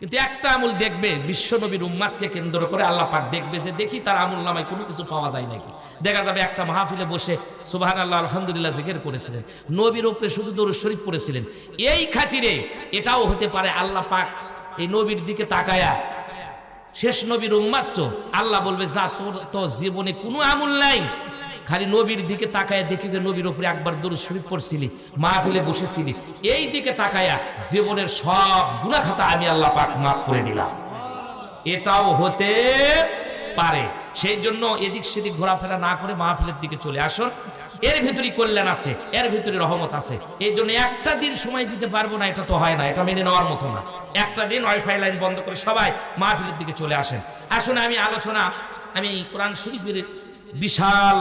কিন্তু একটা আমল দেখবে বিশ্ব নবীর উম্মাতকে কেন্দ্র করে আল্লাহ পাক দেখবে যে দেখি তার আমল নামায় কোনো কিছু পাওয়া যায় নাকি। দেখা যাবে একটা মাহফিলে বসে সুবহানাল্লাহ আলহামদুলিল্লাহ জিকির করেছিলেন, নবীর উপরে শুধু দরুদ শরীফ পড়েছিলেন। এই খাতিরে এটাও হতে পারে আল্লাহ পাক এই নবীর দিকে তাকায়া, শেষ নবীর উম্মাত তো, আল্লাহ বলবে যা তোর তো জীবনে কোনো আমল নাই, খালি নবীর দিকে তাকায়া দেখি যে নবীর উপরে একবার দরুদ শরীফ পড়ছিলি, মাহফিলে বসেছিলি, এই দিকে তাকায়া জীবনের সব গুনাহ খাতা আমি আল্লাহ পাক মাফ করে দিলাম। এটাও হতে পারে। সেই জন্য এদিক সেদিক ঘোরাফেরা না করে মাহফিলের দিকে চলে আসুন। এর ভিতরে কল্যাণ আছে, এর ভিতরে রহমত আছে। এই জন্য একটা দিন সময় দিতে পারবো না, এটা তো হয় না, এটা মেনে নেওয়ার মতো না। একটা দিন ওয়াইফাই লাইন বন্ধ করে সবাই মাহফিলের দিকে চলে আসেন। আসুন আমি কোরআন শরীফের বিশাল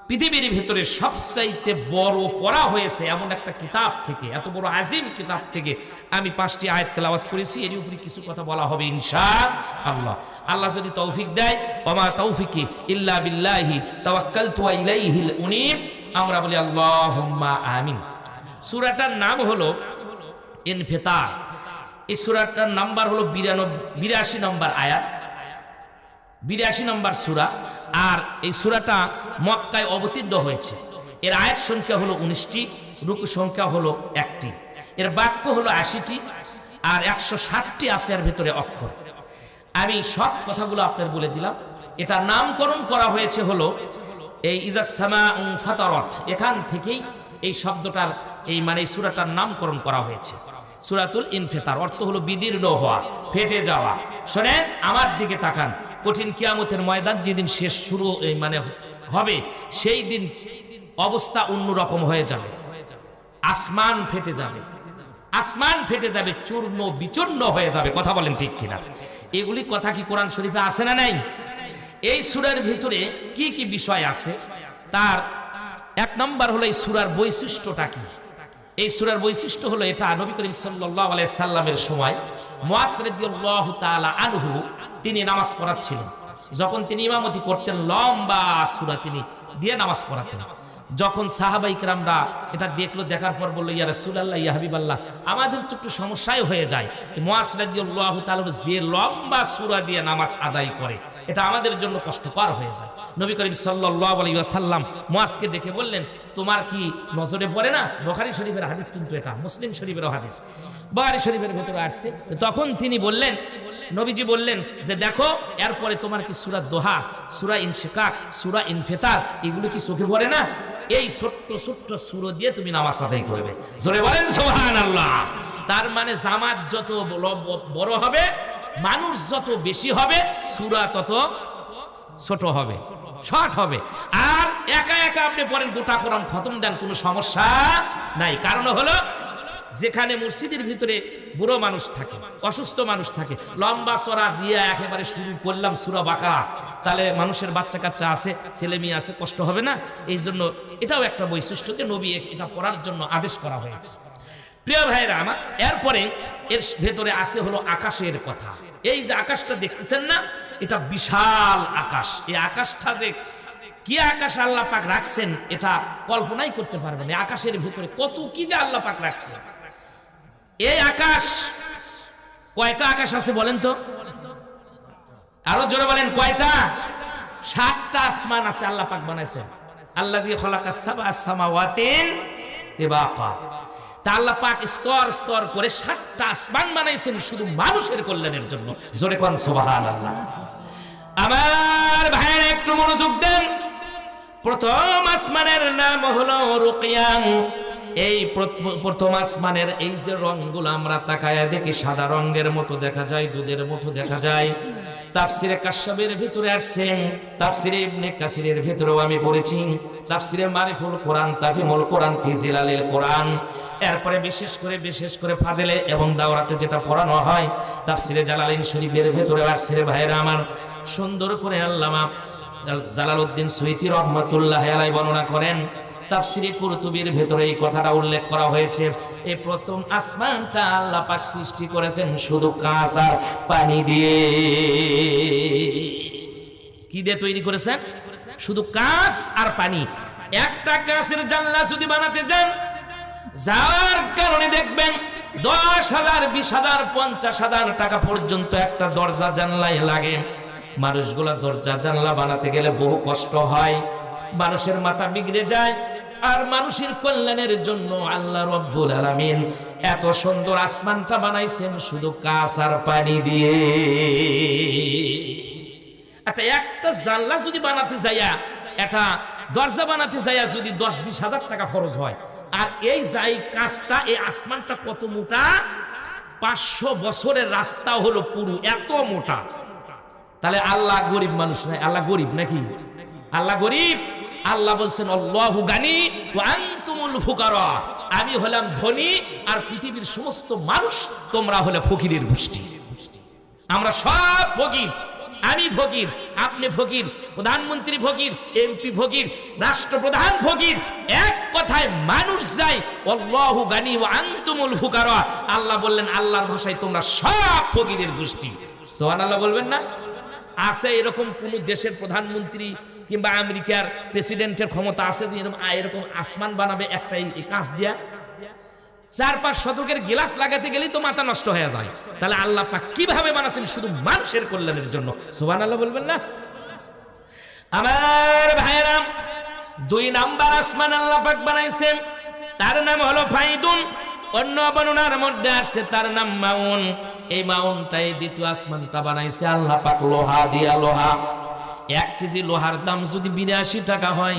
পৃথিবীর ভিতরে সবচাইতে বড় পড়া হয়েছে এমন একটা কিতাব থেকে, এত বড় আজিম কিতাব থেকে আমি 5টি আয়াত তেলাওয়াত করেছি। এর উপরে কিছু কথা বলা হবে ইনশাআল্লাহ। আল্লাহ যদি তৌফিক দেয়, ওমা তৌফিকি ইল্লা বিল্লাহি তাওয়াক্কালতু ওয়া ইলাইহিল উনীব। আমরা বলি আল্লাহুম্মা আমিন। সূরাটার নাম হলো ইনফিতার। এই সূরাটার নাম্বার হলো 82 নম্বর আয়াত, 82 নম্বর সূরা। আর এই সূরাটা মক্কায় অবতীর্ণ হয়েছে। এর আয়াত সংখ্যা হলো 19টি, রুকু সংখ্যা হলো 1টি, এর বাক্য হলো 80টি, আর 160টি আছে এর ভিতরে অক্ষর। আমি সব কথাগুলো আপনার বলে দিলাম। এটা নামকরণ করা হয়েছে হলো এই ইজা সামাউ ফাতারাত, এখান থেকেই এই শব্দটার এই সূরাটার নামকরণ করা হয়েছে। সূরাতুল ইনফিতার অর্থ হলো বিদীর্ণ হওয়া, ফেটে যাওয়া। শোনেন, আমার দিকে তাকান। কঠিন কিয়ামতের ময়দান যেদিন শেষ শুরু হবে, সেই দিন অবস্থা অন্যরকম হয়ে যাবে। আসমান ফেটে যাবে, আসমান ফেটে যাবে, চূর্ণ বিচূর্ণ হয়ে যাবে। কথা বলেন ঠিক কিনা? এগুলি কথা কি কোরআন শরীফে আছে না নাই? এই সূরার ভিতরে কি কি বিষয় আছে, তার 1 নম্বর হলো এই সূরার বৈশিষ্ট্যটা কি। এই সূরার বৈশিষ্ট্য হলো এটা নবী করিম সাল্লাল্লাহু আলাইহি সাল্লামের সময় মুআজ রাদিয়াল্লাহু তাআলা আনহু তিনি নামাজ পড়াচ্ছিলেন। যখন তিনি ইমামতি করতেন, লম্বা সূরা তিনি দিয়ে নামাজ পড়াতেন। যখন সাহাবায়ে কেরামরা এটা দেখলো, দেখার পর বলল, ইয়া রাসূলুল্লাহ, ইয়া হাবিবাল্লাহ, আমাদের তো একটু সমস্যাই হয়ে যায়। মুআজ রাদিয়াল্লাহু তাআলা যে লম্বা সূরা দিয়ে নামাজ আদায় করে, এটা আমাদের জন্য কষ্টকর হয়ে যায়। নবী করিম সাল্লাল্লাহু আলাইহি ওয়াসাল্লাম মুআজকে ডেকে বললেন, তোমার কি নজরে পড়ে না? বুখারী শরীফের হাদিস, কিন্তু এটা মুসলিম শরীফের হাদিস, বুখারী শরীফের ভিতরে আসছে। তখন তিনি বললেন, নবীজি বললেন যে দেখো, এরপরে তোমার কি সূরা দোহা, সূরা ইনশিকাক, সূরা ইনফিতার, এগুলো কি চোখে পড়ে না? এই ছোট্ট ছোট্ট সূরা দিয়ে তুমি নামাজ আদায় করবে। জোরে বলেন সুবহানাল্লাহ। তার মানে জামাত যত বড় হবে, মানুষ যত বেশি হবে, সূরা তত ছোট হবে, শর্ট হবে। আর একা একা আপনি পড়েন, গোটা কোরআন খতম দেন, কোনো সমস্যা নাই। কারণ হলো, যেখানে মসজিদের ভিতরে বুড়ো মানুষ থাকে, অসুস্থ মানুষ থাকে, লম্বা চড়া দিয়ে একেবারে শুরু করলাম সূরা বাকারা, তাহলে মানুষের বাচ্চা কাচ্চা আছে, ছেলে মেয়ে আছে, কষ্ট হবে না? এই জন্য এটাও একটা বৈশিষ্ট্য যে নবী এটা পড়ার জন্য আদেশ করা হয়েছে। প্রিয় ভাইরা আমার, এরপরে এর ভেতরে আছে হলো আকাশের কথা। এই যে আকাশটা দেখতেছেন না, এটা বিশাল আকাশ। এই আকাশটা যে কি আকাশ আল্লাহ পাক রাখছেন, এটা কল্পনাই করতে পারবেন। এই আকাশের ভিতরে কত কি যে আল্লাহ পাক রাখছেন। এই আকাশ, কয়টা আকাশ আছে বলেন তো? আরো জোরে বলেন, কয়টা? 7টা আসমান আছে আল্লাহ পাক বানাইছেন। আল্লাযী খালাকাস সাবআ সামাওয়াতিন তিবাকা। তা আল্লাহ পাক স্তর স্তর করে 7টা আসমান বানাইছেন শুধু মানুষের কল্যাণের জন্য। জোরে কোন সুবহানাল্লাহ। আমার ভাইরা একটু মনোযোগ দেন। প্রথম আসমানের নাম হলো রুকিয়ান। এই প্রথম আসমানের এই যে রংগুলো আমরা তাকায়া দেখি, সাদা রঙের মতো দেখা যায়, দুধের মতো দেখা যায়। তাফসিরে কাশফের ভিতরে আসছে, তাফসিরে ইবনে কাসিরের ভিতরেও আমি পড়েছি, তাফসিরে মারিফুল কোরআন, তাফহিমুল কোরআন, ফি জিলালিল কোরআন। এরপরে বিশেষ করে ফাজিলে এবং দাওরাতে যেটা পড়ানো হয়, তাফসিরে জালালাইন শরীফের ভিতরে আসছে। ভাইরা আমার, সুন্দর করে আল্লামা জালালউদ্দিন সুয়ুতী রাহমাতুল্লাহি আলাইহি বর্ণনা করেন। তাফসিরে কুরতুবীর ভেতরে এই কথাটা উল্লেখ করা হয়েছে। এই প্রথম আসমানটা আল্লাহ পাক সৃষ্টি করেছেন শুধু কাঁচ আর পানি দিয়ে। কি দিয়ে তৈরি করেছেন? শুধু কাঁচ আর পানি। একটা কাঁচের জানলা যদি বানাতে যান, যার কারণে দেখবেন 10,000, 20,000, 50,000 টাকা পর্যন্ত একটা দরজা জানলায় লাগে। মানুষগুলা দরজা জানলা বানাতে গেলে বহু কষ্ট হয়, মানুষের মাথা বিগড়ে যায়। আর মানুষের কল্যাণের জন্য আল্লাহ রাব্বুল আলামিন এত সুন্দর আসমানটা বানাইছেন শুধু কাঁচ আর পানি দিয়ে। একটা জানলা যদি বানাতে যাইয়া, একটা দরজা বানাতে যাইয়া যদি 10-20 হাজার টাকা খরচ হয়, আর এই যাই কাজটা, এই আসমানটা কত মোটা, 500 বছরের রাস্তা হলো পুরো এত মোটা। তাহলে আল্লাহ গরিব মানুষ নাই? আল্লাহ গরিব নাকি? আল্লাহ গরিব? আল্লাহ বলছেন আল্লাহু গানি ওয়া আনতুমুল ফুকারা, আমি হলাম ধনী আর পৃথিবীর সমস্ত মানুষ তোমরা হলে ফকিরের গোষ্ঠী। আমরা সব ফকির, আমি ফকির, আপনি ফকির, প্রধানমন্ত্রী ফকির, এমপি ফকির, রাষ্ট্রপ্রধান ফকির, এক কথায় মানুষ যায় আল্লাহু গানি ওয়া আনতুমুল ফুকারা। আল্লাহ বললেন আল্লাহর ভাষায় তোমরা সব ফকিরের গোষ্ঠী। সুবহানাল্লাহ বলবেন না? আছে এরকম কোন দেশের প্রধানমন্ত্রী কিংবা আমেরিকার প্রেসিডেন্টের ক্ষমতা আছে যে এরকম আসমান বানাবে একটা এই কাঁচ দিয়া? 4-5 শতকের গ্লাস লাগাতে গেলেই তো মাথা নষ্ট হয়ে যায়। তাহলে আল্লাহ পাক কিভাবে বানাচ্ছেন? শুধু মানুষের কল্যাণের জন্য। সুবহানাল্লাহ বলবেন না? আমার ভাইরা, 2 নাম্বার আসমান আল্লাহ পাক বানাইছেন, তার নাম হলো ফাইদুন। অন্য বর্ণনার মধ্যে আছে তার নাম মাউন। এই মাউনটাই দ্বিতীয় আসমানটা বানাইছে আল্লাহ পাক লোহা দিয়া। লোহা, 1 কেজি লোহার দাম যদি 82 টাকা হয়,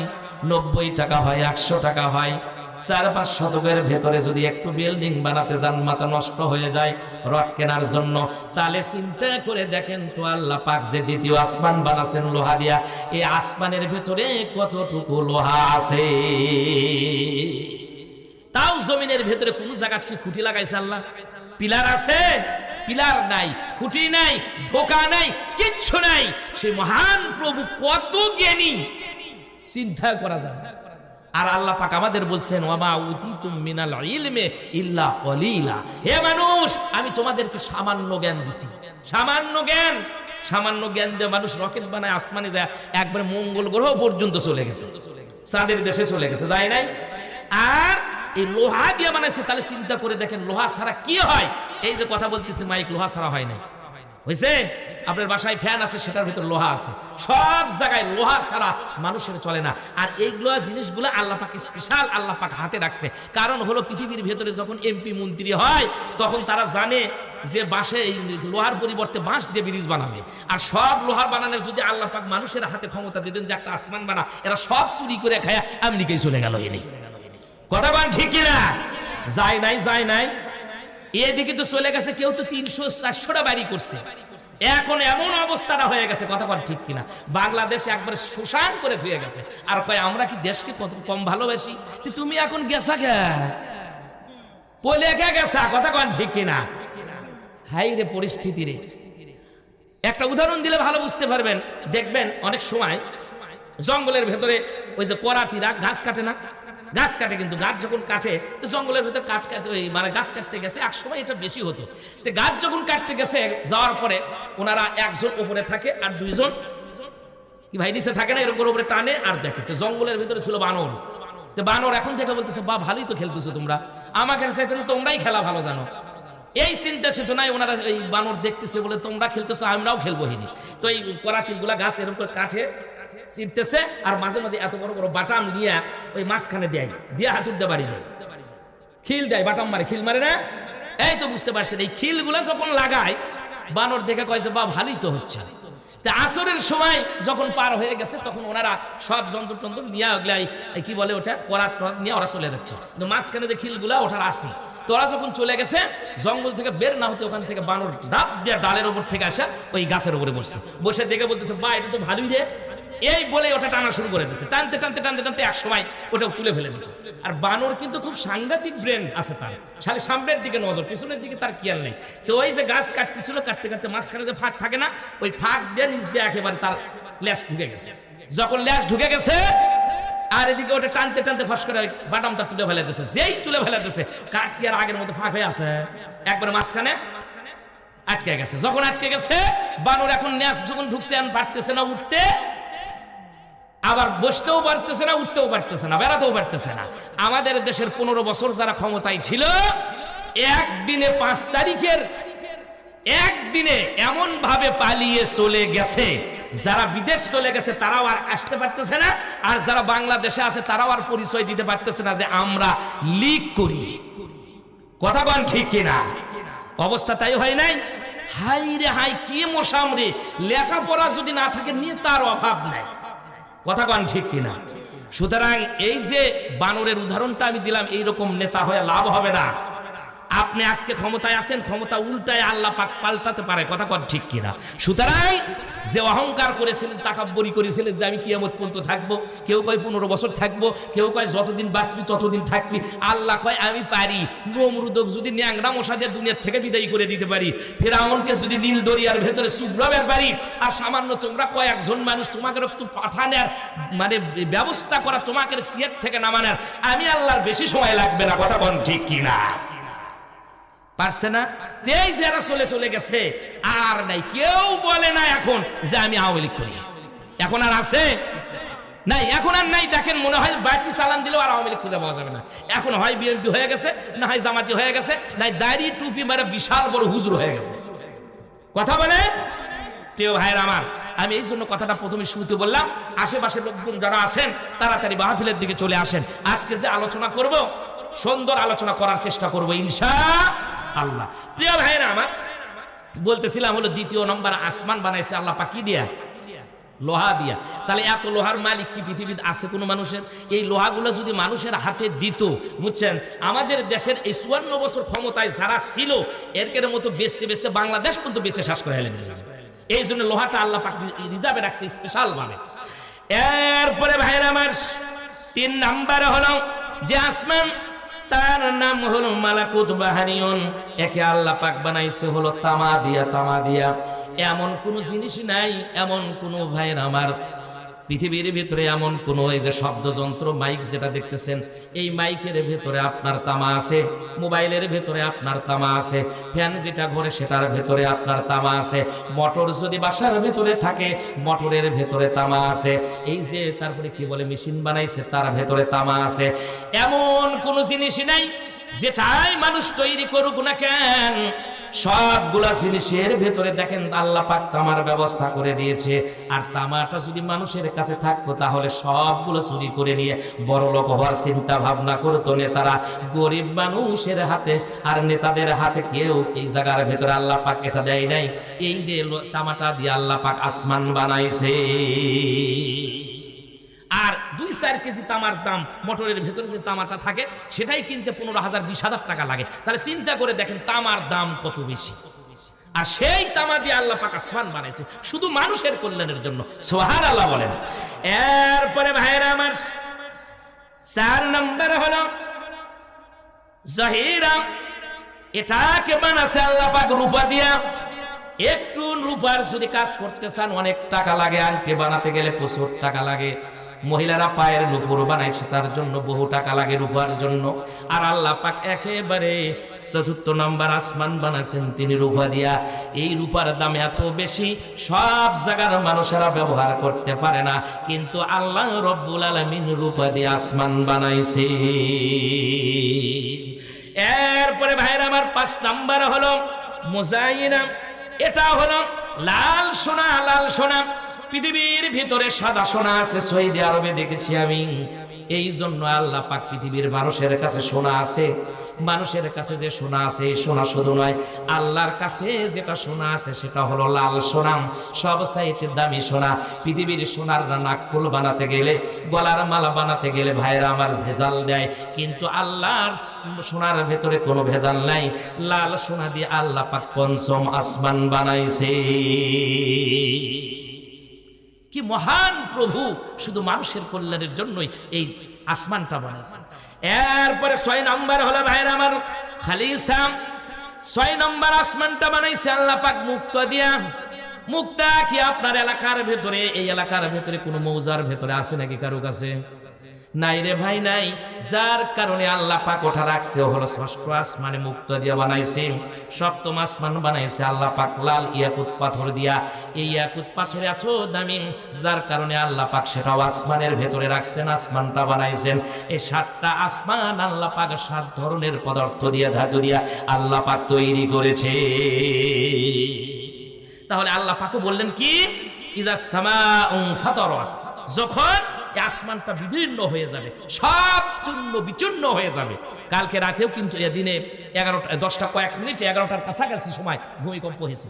90 টাকা হয়, 100 টাকা হয়, 4-5 শতকের ভেতরে যদি একটু বিল্ডিং বানাতে যান মাথা নষ্ট হয়ে যায় রড কেনার জন্য, তাহলে চিন্তা করে দেখেন তো আল্লাহ পাক যে দ্বিতীয় আসমান বানাচ্ছেন লোহা দিয়া, এই আসমানের ভেতরে কতটুকু লোহা আছে। তাও জমিনের ভেতরে কোন জায়গায় কি খুঁটি লাগাইছে আল্লাহ? পিলার আছে? পিলার নাই, খুঁটি নাই, ঢোকা নাই, কিচ্ছু নাই। সে মহান প্রভু কত জ্ঞানী, চিন্তা করা যায়। আর আল্লাহ পাক আমাদের বলছেন ওয়ামা উতিতুম মিনাল ইলমি ইল্লা কলিলা, হে মানুষ আমি তোমাদেরকে সামান্য জ্ঞান দিছি। সামান্য জ্ঞান, সামান্য জ্ঞান দিয়ে মানুষ রকেট বানায়, আসমানে যায়, একবারে মঙ্গল গ্রহ পর্যন্ত চলে গেছে, চাঁদের দেশে চলে গেছে, যায় নাই? আর এই লোহা দিয়ে বানাইছে। তাহলে চিন্তা করে দেখেন লোহা ছাড়া কি হয়? এই যে কথা বলতেছি মাইক লোহা ছাড়া হয় নাই, হয়েছে? আপনার বাসায় ফ্যান আছে, সেটার ভিতর লোহা আছে। সব জায়গায় লোহা ছাড়া মানুষের চলে না। আর এইগুলো জিনিসগুলো আল্লাহ পাক স্পেশাল আল্লাহ পাক হাতে রাখছে। কারণ হলো পৃথিবীর ভেতরে যখন এমপি মন্ত্রী হয় তখন তারা জানে যে বাঁশে লোহার পরিবর্তে বাঁশ দিয়ে ব্রিজ বানাবে। আর সব লোহার বানানোর যদি আল্লাহ পাক মানুষের হাতে ক্ষমতা দিতেন যে একটা আসমান বানা, এরা সব চুরি করে খায় আমেরিকায় চলে গেল। এনে কথা বল ঠিক কিনা? যায় নাই, যায় নাই। এদিকে তো চলে গেছে, কেউ তো 300-400টা বাড়ি করছে। এখন এমন অবস্থাটা হয়ে গেছে, কথা বল ঠিক কিনা? বাংলাদেশ একবার শোষণ করে ধুয়ে গেছে। আর কয় আমরা কি দেশকে কত কম ভালোবাসি? তুমি এখন গেছা কে পলে কে গেছা? কথা বল ঠিক কিনা? হাই রে পরিস্থিতি রে। একটা উদাহরণ দিলে ভালো বুঝতে পারবেন। দেখবেন অনেক সময় জঙ্গলের ভেতরে ওই যে করাতিরা গাছ কাটে না, গাছ কাটে, কিন্তু গাছ যখন কাটে তো জঙ্গলের ভেতরে কাটতে মানে গাছ কাটতে গেছে, এক সময় এটা বেশি হতো। তো গাছ যখন কাটতে গেছে যাওয়ার পরে ওনারা একজন উপরে থাকে আর 2 জন কি ভাই নিচে থাকে না, এরকম করে উপরে টানে আর দেখে। তো জঙ্গলের ভিতরে ছিল বানর। তো বানর এখন থেকে বলতেছে বা ভালোই তো খেলতেছো তোমরা, আমাকে চাইতে তোমরাই খেলা ভালো জানো। এই চিন্তা চেতনায় ওনারা এই বানর দেখতেছে বলে তোমরা খেলতেছো আমরাও খেলবো হিনি। তো এই করাতিল গুলা গাছ এরকম করে কাঠে চিপতেছে আর মাঝে মাঝে এত বড় বড় বাটাম নিয়ে ওই মাঝখানে দেয়, দিয়ে হাতুর দিয়ে বাড়ি দেয়, খিল দেয়, বাটাম মারে, খিল মারে না? এই তো বুঝতে পারছেন, এই খিল গুলা যখন লাগায় বানর দেখে কয় যে বা ভালোই তো হচ্ছে। তা আসরের সময় যখন পার হয়ে গেছে তখন ওনারা সব যন্ত্র টন্ত্র নিয়ে ওগুলাই কি বলে ওটা করাত নিয়ে ওরা চলে যাচ্ছে। কিন্তু মাঝখানে যে খিলগুলা ওঠার আসি, তো ওরা যখন চলে গেছে জঙ্গল থেকে বের না হতে ওখান থেকে বানর ডাব দিয়ে ডালের উপর থেকে আসা ওই গাছের উপরে বসছে, বসে দেখে বলতেছে বা এটা তো ভালোই রে। এই বলে ওটা টানা শুরু করে দিচ্ছে, টানতে টানতে টানতে টানতে এক সময় ওটা তুলে ফেলে দিচ্ছে। আর বানর কিন্তু খুব সাংঘাতিক ব্রেন আছে তার, খালি সামনের দিকে নজর, পিছনের দিকে তার খেয়াল নেই। তো ওই যে গাছ কাটতেছিল, কাটতে কাটতে মাঝখানে যে ফাঁক থাকে না, ওই ফাঁক দিয়ে নিচ দিয়ে একেবারে তার ল্যাস ঢুকে গেছে। যখন ল্যাস ঢুকে গেছে আর এদিকে ওটা টানতে টানতে ফস করে বাটামটা তুলে ফেলে দিচ্ছে। যেই তুলে ফেলে দিচ্ছে কাঠ কি আর আগের মতো ফাঁক হয়ে আছে, একবারে মাঝখানে আটকে গেছে। যখন আটকে গেছে বানর এখন ল্যাস যখন ঢুকছে এখন পারতেছে না উঠতে, আবার বসতেও পারতেছে না, উঠতেও পারতেছে না, বেড়াতেও পারতেছে না। আমাদের দেশের 15 বছর যারা ক্ষমতায় ছিল একদিনে 5 তারিখের একদিনে এমন ভাবে পালিয়ে চলে গেছে, যারা বিদেশ চলে গেছে তারাও আর আসতে পারতেছে না, আর যারা বাংলাদেশে আছে তারাও আর পরিচয় দিতে পারতেছে না যে আমরা লীগ করি। কথা বল ঠিক কিনা? অবস্থা তাই হয় নাই? হাই রে হাই, কি মোসামরে! লেখাপড়া যদি না থাকে নেতার অভাব নাই। কথা বল ঠিক কিনা? সুতরাং এই যে বানরের উদাহরণটা আমি দিলাম, এইরকম নেতা হয়ে লাভ হবে না। আপনি আজকে ক্ষমতায় আছেন, ক্ষমতা উল্টায় আল্লাহ পাক পাল্টাতে পারে। কথা কর ঠিক কিনা? সুতরাং যে অহংকার করেছিলেন, তাকাব্বুরি করেছিলেন যে আমি কিয়ামত পর্যন্ত থাকবো, কেউ কয় 15 বছর থাকবো, কেউ কয় যতদিন বাঁচবি ততদিন থাকবি, আল্লাহ কয় আমি পারি। নমরুদক যদি ন্যাংরা মশা দিয়ে দুনিয়ার থেকে বিদায়ী করে দিতে পারি, ফিরআউনকে যদি নীল দরিয়ার ভেতরে চুবড়াবার পারি, আর সামান্য তোমরা কয়েকজন মানুষ তোমাকে একটু পাঠানোর মানে ব্যবস্থা করা, তোমাকে সিয়ার থেকে নামানোর, আমি আল্লাহর বেশি সময় লাগবে না। কথা বল ঠিক কিনা? পারছে না? এই যারা চলে চলে গেছে আর নাই, কেউ বলে না এখন যে আমি আওয়ামী লীগ করি। এখন আর আছে নাই? এখন আর নাই। দেখেন, মনে হয় বাড়তি চালান দিলেও আর আওয়ামী লীগ খুঁজে পাওয়া যাবে না। এখন হয় বিএনপি হয়ে গেছে, না হয় জামাতি হয়ে গেছে, নাই দাড়ি টুপি মানে বিশাল বড় হুজুর হয়ে গেছে। কথা বলে প্রিয় ভাইয়ের আমার, আমি এই জন্য কথাটা প্রথমে শুরুতে বললাম, আশেপাশের লোকজন যারা আছেন তাড়াতাড়ি মাহফিলের দিকে চলে আসেন। আজকে যে আলোচনা করব, সুন্দর আলোচনা করার চেষ্টা করব ইনশাআল্লাহ। প্রিয় ভাইরা আমার, বলতেছিলাম হলো দ্বিতীয় নম্বর আসমান বানাইছে আল্লাহ পাক কি দিয়া? লোহা দিয়া। তাহলে এত লোহার মালিক কি পৃথিবীতে আছে কোনো মানুষের? এই লোহাগুলো যদি মানুষের হাতে দিত, বুঝছেন, আমাদের দেশের এই 54 বছর ক্ষমতায় যারা ছিল এর মতো বেচতে বেচতে বাংলাদেশ পর্যন্ত বেঁচে শ্বাস করে হেলে দিল। এই জন্য লোহাটা আল্লাহ পাক রিজার্ভে রাখছে স্পেশাল ভাবে। এরপরে ভাইরা আমার 3 নম্বরে হলো যে আসমান, তার নাম হলো মালাকুত বাহারিয়ন। একে আল্লাহ পাক বানাইছে হলো তামা দিয়া। তামা দিয়া এমন কোন জিনিস নাই, এমন কোন ভাইয়ের আমার পৃথিবীর ভিতরে এমন কোন, এই যে শব্দযন্ত্র মাইক যেটা দেখতেছেন, এই মাইকের ভেতরে আপনার তামা আছে, মোবাইলের ভেতরে আপনার তামা আছে, ফ্যান যেটা ঘরে সেটার ভেতরে আপনার তামা আছে, মোটর যদি বাসার ভেতরে থাকে মোটরের ভেতরে তামা আছে, এই যে তারপরে কি বলে মেশিন বানাইছে তার ভেতরে তামা আছে। এমন কোন জিনিস নাই যেটাই মানুষ তৈরি করুক না কেন, সবগুলা জিনিসের ভেতরে দেখেন আল্লাহ পাক তামার ব্যবস্থা করে দিয়েছে। আর তামাটা যদি মানুষের কাছে থাকতো তাহলে সবগুলো চুরি করে নিয়ে বড় লোক হওয়ার চিন্তা ভাবনা করতো নেতারা। গরিব মানুষের হাতে আর নেতাদের হাতে কেউ এই জায়গার ভেতরে আল্লাহ পাক এটা দেয় নাই। এই যে তামাটা দিয়ে আল্লাহ পাক আসমান বানাইছে। আর 2-4 কেজি তামার দাম, মোটরের ভেতরে যে তামাটা থাকে সেটাই কিনতে 15,000-20,000 টাকা লাগে। তাহলে চিন্তা করে দেখেন তামার দাম কত বেশি। আর সেই তামা দিয়ে আল্লাহ পাক আসমান বানাইছে শুধু মানুষের কল্যাণের জন্য। সুবহানাল্লাহ বলেন। এরপরে ভাইরা আমার 4 নম্বর হলো জাহিরা। এটাকে বানাইছে আল্লাহ পাক রূপা দিয়া। একটু রূপার যদি কাজ করতে চান অনেক টাকা লাগে, আংটি বানাতে গেলে প্রচুর টাকা লাগে। মহিলারা পায়ের নুপুর বানাইছে তার জন্য বহু টাকা লাগে রূপার জন্য। আর আল্লাহ পাক একেবারে 4 নম্বর আসমান বানাইছেন তিনি রূপা দিয়া। এই রূপার দাম এত বেশি সব জায়গার মানুষেরা ব্যবহার করতে পারে না, কিন্তু আল্লাহ রব্বুল আলামিন রূপা দিয়ে আসমান বানাইছে। এরপরে ভাইরা আমার 5 নম্বর হলো মুজাইনা। এটা হলো লাল সোনা। লাল সোনা পৃথিবীর ভিতরে সাদা সোনা আছে, সৌদি আরবে দেখেছি আমি। এই জন্য আল্লাহ পাক পৃথিবীর মানুষের কাছে সোনা আছে। মানুষের কাছে যে সোনা আছে এই সোনা শুধু নয়, আল্লাহর কাছে যেটা সোনা আছে সেটা হলো লাল সোনা, সবচাইতে দামি সোনা। পৃথিবীর সোনার নাকফুল বানাতে গেলে, গলার মালা বানাতে গেলে ভাইরা আমার ভেজাল দেয়, কিন্তু আল্লাহর সোনার ভেতরে কোনো ভেজাল নাই। লাল সোনা দিয়ে আল্লাহ পাক 5ম আসমান বানাইছে। কি মহান প্রভু, শুধু মানুষের কল্যাণের জন্যই এই আসমানটা বানাইছে। এরপরে 6 নম্বর হলো ভাইরা আমার খালিসা। 6 নম্বর আসমানটা বানাইছে আল্লাহ পাক মুক্তা দিয়া। মুক্তা কি আপনার এলাকার ভেতরে, এই এলাকার ভেতরে কোনো মৌজার ভেতরে আছে নাকি কারো কাছে? নাই রে ভাই নাই। যার কারণে আল্লাহ পাক ওঠা রাখছে হলো ষষ্ঠ আসমানে মুক্তা দিয়া বানাইছে, সপ্তম আসমান বানাইছে আল্লাহ পাক লাল ইয়াকুত পাথর দিয়া। এই ইয়াকুত পাথর এত দামি, যার কারণে আল্লাহ পাক সেটাও আসমানের ভেতরে রাখছেন, আসমানটা বানাইছেন। এই 7টা আসমান আল্লাহ পাক 7 ধরনের পদার্থ দিয়া, ধাতু দিয়া আল্লাহ পাক তৈরি করেছে। তাহলে আল্লাহ পাকও বললেন কি, ইযা সামাউ ফাতারাত, যখন আসমানটা বিদীর্ণ হয়ে যাবে, সব চূর্ণ বিচূর্ণ হয়ে যাবে। কালকে রাতেও কিন্তু দিনে 10টা কয়েক মিনিট 11টার কাছাকাছি সময় ভূমিকম্প হয়েছে।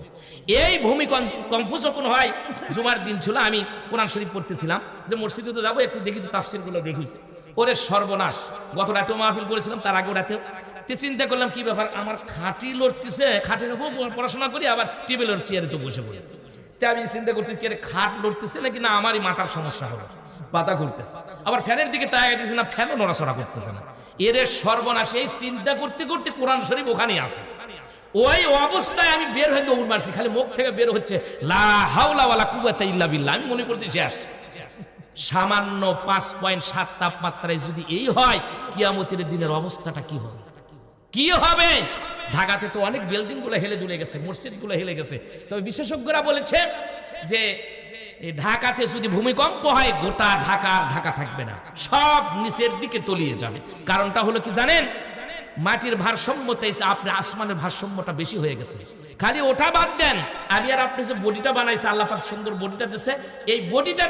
এই ভূমিকম্প যখন হয়, জুমার দিন ছিল, আমি কোরআন শরীফ পড়তেছিলাম, যে মসজিদে তো যাবো, একটু দেখি তো তাফসীরগুলো দেখি। ওরে সর্বনাশ, গত রাতেও মাহফিল করেছিলাম, তার আগেও রাতেও চিন্তা করলাম কি ব্যাপার, আমার খাঁটি লড়তেছে, খাটের উপর পড়াশোনা করি, আবার টেবিলের চেয়ারে তো বসে পড়ি। আমি চিন্তা করতেছি কি খাট লড়তেছে নাকি না আমারই মাথার সমস্যা হলো, পাতা করতেছে। আবার ফ্যানের দিকে তাকিয়ে দিয়েছে না, ফ্যানও নড়াচড়া করতেছে না। এর সর্বনাশ। এই চিন্তা করতে করতে কোরআন শরীফ ওখানেই আছে। ওই অবস্থায় আমি বের হয়ে দৌড় মারছি, খালি মুখ থেকে বের হচ্ছে লা হাওলা ওয়ালা কুওয়াতা ইল্লা বিল্লাহ। আমি মনে করছি শেষ। সামান্য 5.7 তাপমাত্রায় যদি এই হয়, কিয়ামতের দিনের অবস্থাটা কি হবে, কি হবে? ঢাকাতে তো অনেক বিল্ডিং গুলো হেলে দুলে গেছে, মসজিদ গুলো হেলে গেছে। তবে বিশেষজ্ঞরা বলেছে যে ঢাকাতে যদি ভূমিকম্প হয়, গোটা ঢাকা থাকবে না, সব নিচের দিকে তলিয়ে যাবে। কারণটা হলো কি জানেন, মাটির ভারসাম্যতে আপনার আসমানের ভারসাম্যটা বেশি হয়ে গেছে। খালি ওটা বাদ দেন, আমি আর আপনি যে বডিটা বানাইছে, আল্লাহ পাক সুন্দর বডিটা দিয়েছে, এই বডিটা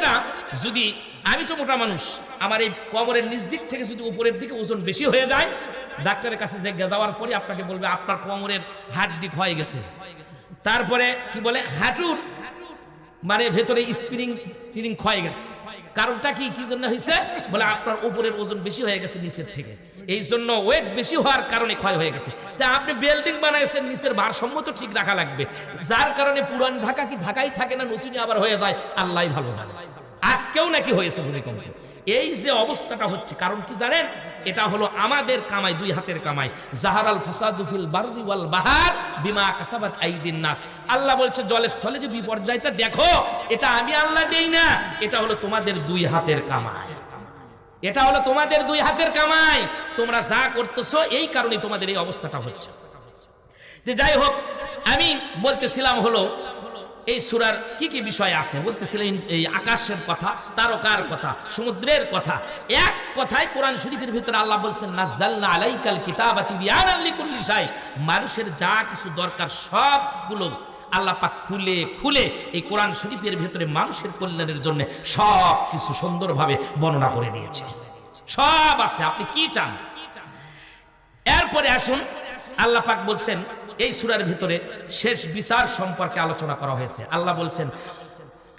যদি, আমি তো মোটা মানুষ, আমার এই কোমরের নিচ দিক থেকে যদি উপরের দিকে ওজন বেশি হয়ে যায়, ডাক্তারের কাছে যাওয়ার পরে আপনাকে বলবে আপনার কোমরের হাড্ডি ক্ষয়ে গেছে। তারপরে কি বলে, হাঁটুর মানে ভেতরে স্প্রিং ক্ষয়ে গেছে। কারণটা কি জন্য হয়েছে বলে, আপনার উপরের ওজন বেশি হয়ে গেছে নিচের থেকে, এই জন্য ওয়েট বেশি হওয়ার কারণে ক্ষয় হয়ে গেছে। তা আপনি বিল্ডিং বানাইছেন, নিচের ভারসাম্য তো ঠিক রাখা লাগবে, যার কারণে পুরান ঢাকা কি ঢাকাই থাকে না, নতুনই আবার হয়ে যায়, আল্লাহই ভালো জানে। আজকেও নাকি হয়েছে ভূমিকম্প। এই যে অবস্থাটা হচ্ছে, কারণ কি জানেন, এটা হলো আমাদের কামাই, 2 হাতের কামাই। জাহারাল ফাসাদু ফিল বাররি ওয়াল বাহার বিমা কাসাবাত আইদিন নাস। আল্লাহ বলছে জলে স্থলে যে বিপর্যয়টা দেখো, এটা আমি আল্লাহ দেই না, এটা হলো তোমাদের 2 হাতের কামাই। এটা হলো তোমাদের 2 হাতের কামাই। তোমরা যা করতেছো, এই কারণে তোমাদের এই অবস্থাটা হচ্ছে। যে যাই হোক, আমি বলতেছিলাম হলো এই সূরার কি কি বিষয় আছে, বলতেছিলেন এই আকাশের কথা, তারকার কথা, সমুদ্রের কথা। এক কথায় কোরআন শরীফের ভিতরে আল্লাহ বলছেন নাযালনা আলাইকাল কিতাবা তিবয়ানাল লিকুল্লি শাই। মানুষের যা কিছু দরকার সবগুলো আল্লাহ পাক খুলে এই কোরআন শরীফের ভিতরে মানুষের কল্যাণের জন্য সব কিছু সুন্দরভাবে বর্ণনা করে দিয়েছে। সব আছে, আপনি কি চান। এরপরে আসুন, আল্লাহ পাক বলছেন এই সূরার ভিতরে শেষ বিচার সম্পর্কে আলোচনা করা হয়েছে। আল্লাহ বলছেন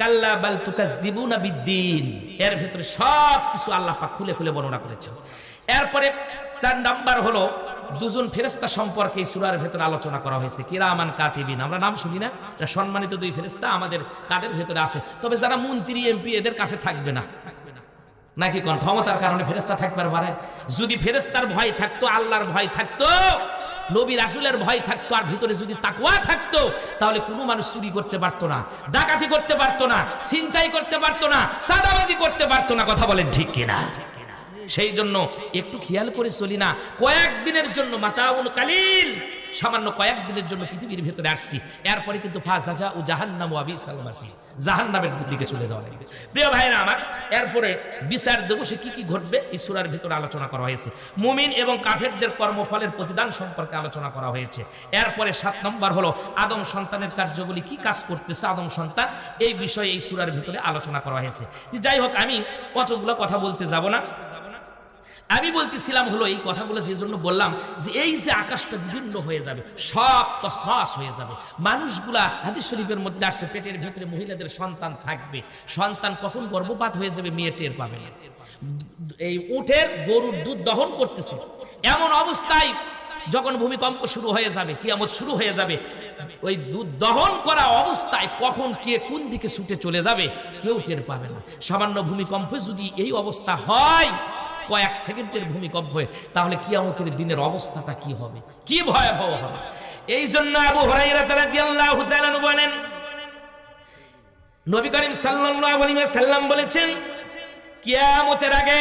কাল্লা বাল তুকাজ্জিবুনা বিদ্দিন। এর ভিতরে সব কিছু আল্লাহ পাক খুলে বর্ণনা করেছেন। এরপরে 4 নাম্বার হলো 2 জন ফেরেশতা সম্পর্কে এই সূরার ভিতরে আলোচনা করা হয়েছে, কিরামান কাতিবিন। আমরা নাম শুনি না, এটা সম্মানিত 2 ফেরেশতা আমাদের কাদের ভিতরে আছে। তবে যারা মন্ত্রী এমপি এদের কাছে থাকবে না, নাকি কোন ক্ষমতার কারণে ফেরেশতা থাকবার পারে। যদি ফেরেশতার ভয় থাকতো, আল্লাহর ভয় থাকতো, নবী রাসূলের ভয় থাকতো, আর ভিতরে যদি তাকওয়া থাকতো, তাহলে কোনো মানুষ চুরি করতে পারতো না, ডাকাতি করতে পারতো না, ছিনতাই করতে পারতো না, সাদাবাজি করতে পারতো না। কথা বলেন ঠিক কিনা? সেই জন্য একটু খেয়াল করে চলি না। কয়েকদিনের জন্য মাতাউল কালিল, সামান্য কয়েকদিনের জন্য পৃথিবীর ভেতরে আসছি, এরপরে কিন্তু ফাজাজা ও জাহান্নাম ওয়া বিসাল মাসির, জাহান্নামের দিকে চলে যাওয়া লাগবে। প্রিয় ভাইরা আমার, এরপরে বিচার দিবসে কি কি ঘটবে এই সূরার ভিতরে আলোচনা করা হয়েছে। মুমিন এবং কাফেরদের কর্মফলের প্রতিদান সম্পর্কে আলোচনা করা হয়েছে। এরপরে 7 নম্বর হলো আদম সন্তানের কার্যগুলি, কি কাজ করতেছে আদম সন্তান, এই বিষয়ে এই সূরার ভিতরে আলোচনা করা হয়েছে। যাই হোক, আমি কতগুলো কথা বলতে যাব না। আমি বলতেছিলাম হলো এই কথাগুলো যে জন্য বললাম, যে এই যে আকাশটা বিভিন্ন হয়ে যাবে, সব তছনছ হয়ে যাবে। মানুষগুলা হাদিস শরীফের মধ্যে আসছে, পেটের ভিতরে মহিলাদের সন্তান থাকবে, সন্তান কখন গর্ভপাত হয়ে যাবে মেয়ে টের পাবে না। এই উটের গরুর দুধ দহন করতেছে, এমন অবস্থায় যখন ভূমিকম্প শুরু হয়ে যাবে, কিয়ামত শুরু হয়ে যাবে, ওই দুধ দহন করা অবস্থায় কখন কে কোন দিকে ছুটে চলে যাবে কেউ টের পাবে না। সামান্য ভূমিকম্পে যদি এই অবস্থা হয়, কয়েক সেকেন্ডের ভূমিকম্প হয়, তাহলে কিয়ামতের দিনের অবস্থাটা কি হবে, কি ভয়াবহ হবে। এই জন্য আবু হুরায়রা রাদিয়াল্লাহু তাআলা বলেন, নবী করিম সাল্লাল্লাহু আলাইহি ওয়াসাল্লাম বলেছেন, কিয়ামতের আগে